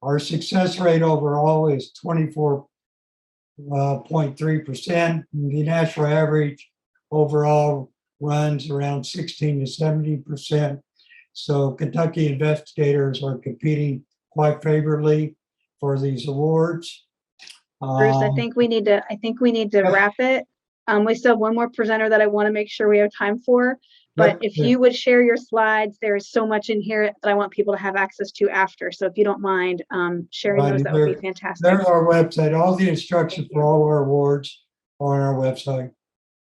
[SPEAKER 9] Our success rate overall is 24.3%. The national average overall runs around 16 to 70%. So Kentucky investigators are competing quite favorably for these awards.
[SPEAKER 1] Bruce, I think we need to wrap it. We still have one more presenter that I want to make sure we have time for. But if you would share your slides, there is so much in here that I want people to have access to after. So if you don't mind sharing those, that would be fantastic.
[SPEAKER 9] There's our website. All the instructions for all of our awards are on our website.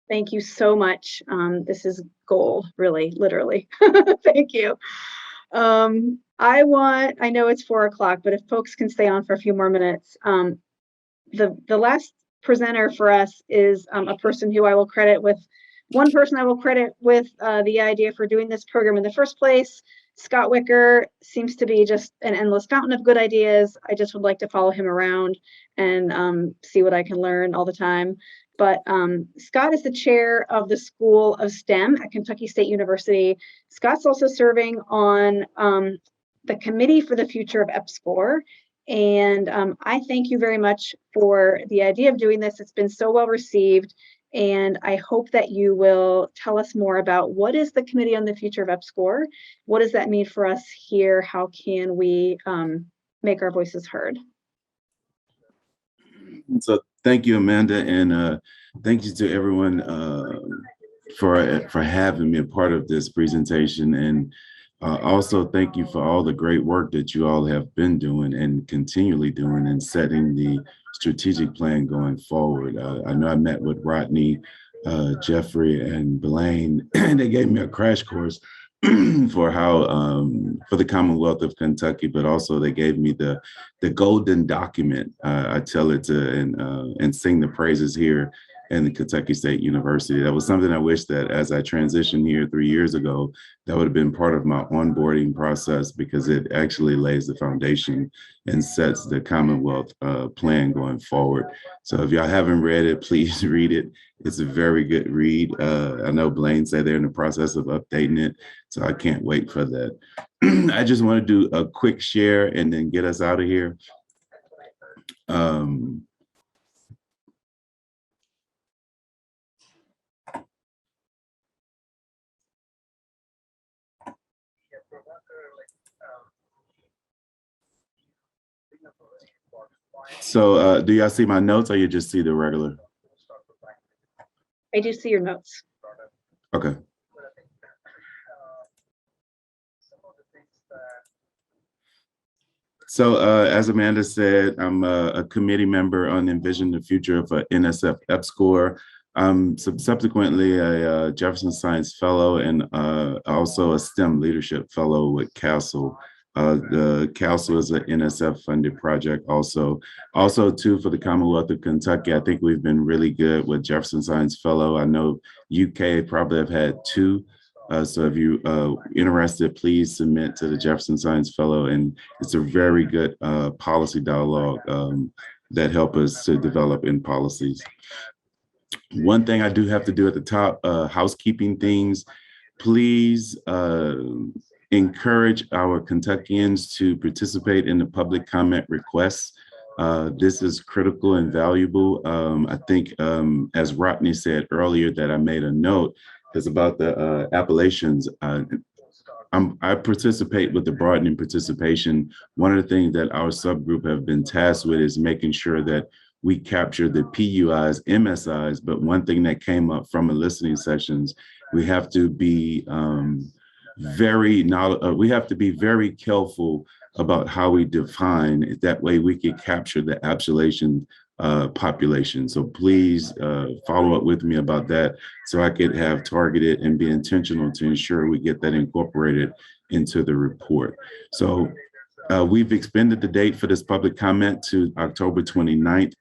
[SPEAKER 1] Thank you so much. This is gold, really, literally. Thank you. I know it's 4 o'clock, but if folks can stay on for a few more minutes. The last presenter for us is a person who I will credit with the idea for doing this program in the first place. Scott Wicker seems to be just an endless fountain of good ideas. I just would like to follow him around and see what I can learn all the time. But Scott is the chair of the School of STEM at Kentucky State University. Scott's also serving on the Committee for the Future of EPSCoR. And I thank you very much for the idea of doing this. It's been so well received. And I hope that you will tell us more about what is the Committee on the Future of EPSCoR? What does that mean for us here? How can we make our voices heard?
[SPEAKER 6] So thank you, Amanda, and thank you to everyone for having me a part of this presentation. And also thank you for all the great work that you all have been doing and continually doing and setting the strategic plan going forward. I know I met with Rodney, Jeffrey, and Blaine, and they gave me a crash course for how for the Commonwealth of Kentucky, but also they gave me the golden document. I tell it to and sing the praises here in the Kentucky State University. That was something I wish that as I transitioned here 3 years ago, that would have been part of my onboarding process, because it actually lays the foundation and sets the Commonwealth plan going forward. So if y'all haven't read it, please read it. It's a very good read. I know Blaine said they're in the process of updating it, so I can't wait for that. I just want to do a quick share and then get us out of here. So do y'all see my notes, or you just see the regular?
[SPEAKER 1] I do see your notes.
[SPEAKER 6] Okay. So as Amanda said, I'm a committee member on Envision the Future of NSF EPSCoR. Subsequently a Jefferson Science Fellow and also a STEM Leadership Fellow with CASEL. The CASEL is an NSF funded project also too for the Commonwealth of Kentucky. I think we've been really good with Jefferson Science Fellow. I know UK probably have had 2. So if you interested, please submit to the Jefferson Science Fellow, and it's a very good policy dialogue that help us to develop in policies. One thing I do have to do at the top, housekeeping things, please encourage our Kentuckians to participate in the public comment requests. This is critical and valuable. I think, as Rodney said earlier, that I made a note is about the Appalachians. I participate with the broadening participation. One of the things that our subgroup have been tasked with is making sure that we capture the PUIs, MSIs, but one thing that came up from the listening sessions, we have to be very careful about how we define. That way we can capture the Appalachian population. So please follow up with me about that so I could have targeted and be intentional to ensure we get that incorporated into the report. So we've expanded the date for this public comment to October 29th.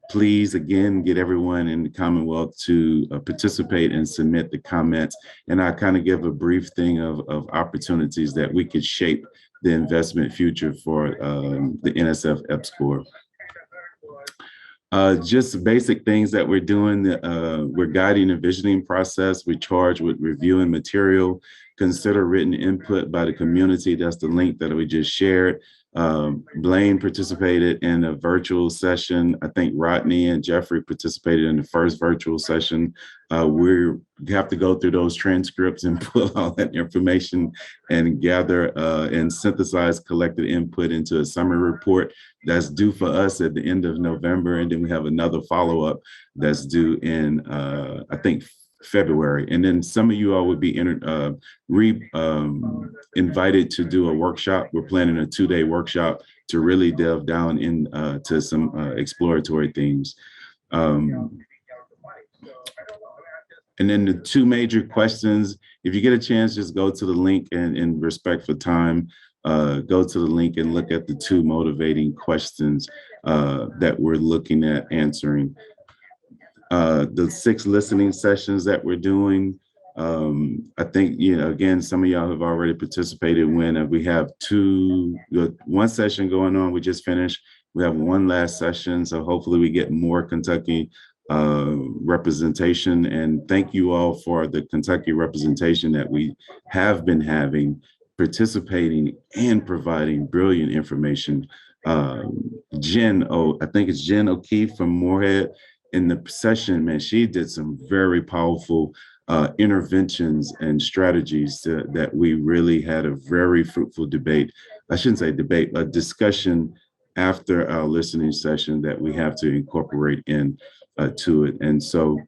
[SPEAKER 6] Please, again, get everyone in the Commonwealth to participate and submit the comments. And I kind of give a brief thing of opportunities that we could shape the investment future for the NSF EPSCoR. Just basic things that we're doing. We're guiding the visioning process. We're charged with reviewing material, consider written input by the community. That's the link that we just shared. Blaine participated in a virtual session. I think Rodney and Jeffrey participated in the first virtual session. We have to go through those transcripts and put all that information and gather and synthesize collected input into a summary report that's due for us at the end of November. And then we have another follow-up that's due in, I think, February. And then some of you all would be invited to do a workshop. We're planning a 2-day workshop to really delve down into some exploratory themes. And then the two major questions, if you get a chance, just go to the link and in respect for time, go to the link and look at the two motivating questions that we're looking at answering. The 6 listening sessions that we're doing, I think, again, some of y'all have already participated when we have one session going on, we just finished. We have one last session, so hopefully we get more Kentucky representation. And thank you all for the Kentucky representation that we have been having, participating and providing brilliant information. I think it's Jen O'Keefe from Moorhead. In the session, man, she did some very powerful interventions and strategies that we really had a very fruitful debate. I shouldn't say debate, a discussion after our listening session that we have to incorporate in to it. And so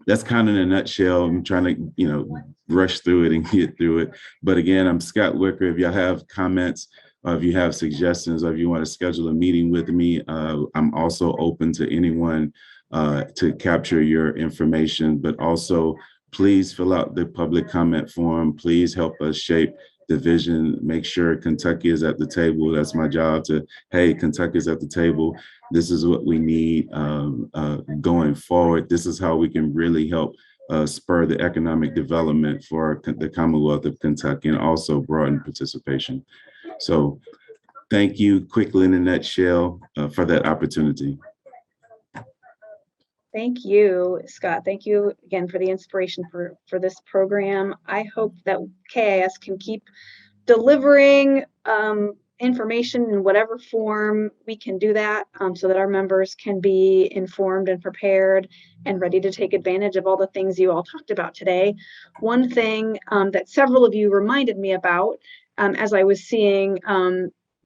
[SPEAKER 6] that's kind of in a nutshell. I'm trying to, rush through it and get through it. But again, I'm Scott Wicker. If y'all have comments, if you have suggestions, or if you want to schedule a meeting with me, I'm also open to anyone to capture your information, but also please fill out the public comment form. Please help us shape the vision. Make sure Kentucky is at the table. That's my job hey, Kentucky is at the table. This is what we need going forward. This is how we can really help spur the economic development for the Commonwealth of Kentucky and also broaden participation. So thank you quickly in a nutshell for that opportunity.
[SPEAKER 1] Thank you, Scott. Thank you again for the inspiration for this program. I hope that KAS can keep delivering information in whatever form we can do that so that our members can be informed and prepared and ready to take advantage of all the things you all talked about today. One thing that several of you reminded me about as I was seeing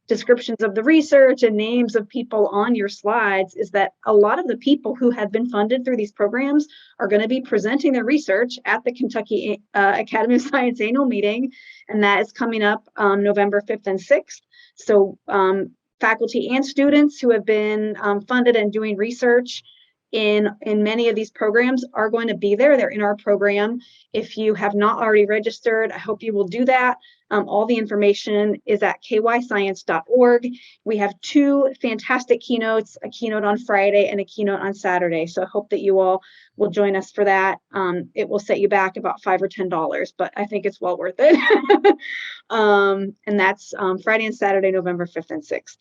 [SPEAKER 1] descriptions of the research and names of people on your slides is that a lot of the people who have been funded through these programs are going to be presenting their research at the Kentucky Academy of Science annual meeting, and that is coming up November 5th and 6th. So faculty and students who have been funded and doing research in many of these programs are going to be there. They're in our program. If you have not already registered, I hope you will do that. All the information is at kyscience.org. We have 2 fantastic keynotes, a keynote on Friday and a keynote on Saturday. So I hope that you all will join us for that. It will set you back about $5 or $10, but I think it's well worth it. And that's Friday and Saturday, November 5th and 6th.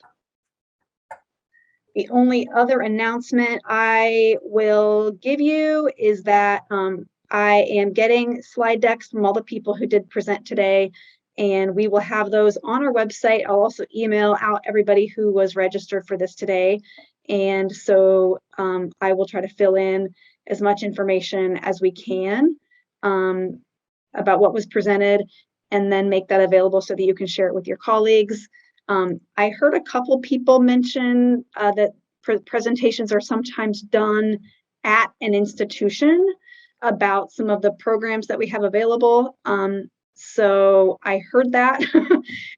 [SPEAKER 1] The only other announcement I will give you is that I am getting slide decks from all the people who did present today, and we will have those on our website. I'll also email out everybody who was registered for this today. And so I will try to fill in as much information as we can about what was presented, and then make that available so that you can share it with your colleagues. I heard a couple people mention that presentations are sometimes done at an institution about some of the programs that we have available. So I heard that,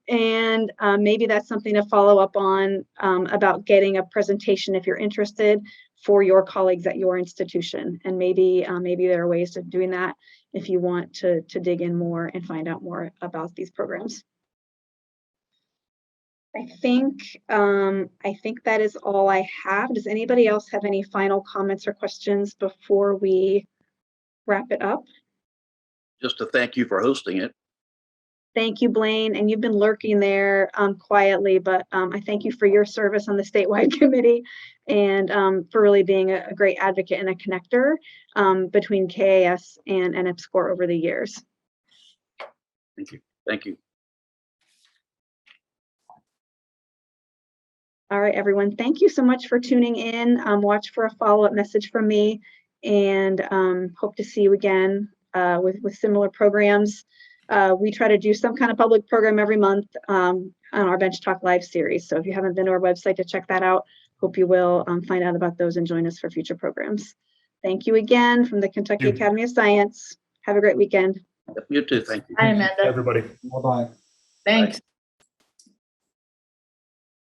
[SPEAKER 1] and maybe that's something to follow up on about getting a presentation if you're interested for your colleagues at your institution. And maybe there are ways of doing that if you want to dig in more and find out more about these programs. I think that is all I have. Does anybody else have any final comments or questions before we wrap it up?
[SPEAKER 3] Just to thank you for hosting it.
[SPEAKER 1] Thank you, Blaine. And you've been lurking there quietly, but I thank you for your service on the statewide committee, and for really being a great advocate and a connector between KAS and EPSCoR over the years.
[SPEAKER 3] Thank you. Thank you.
[SPEAKER 1] All right, everyone. Thank you so much for tuning in. Watch for a follow-up message from me, and hope to see you again with similar programs. We try to do some kind of public program every month on our Bench Talk Live series. So if you haven't been to our website to check that out, hope you will find out about those and join us for future programs. Thank you again from the Kentucky Academy of Science. Have a great weekend.
[SPEAKER 3] You too. Thank you.
[SPEAKER 2] Hi, Amanda.
[SPEAKER 7] Everybody.
[SPEAKER 9] Bye-bye.
[SPEAKER 2] Thanks.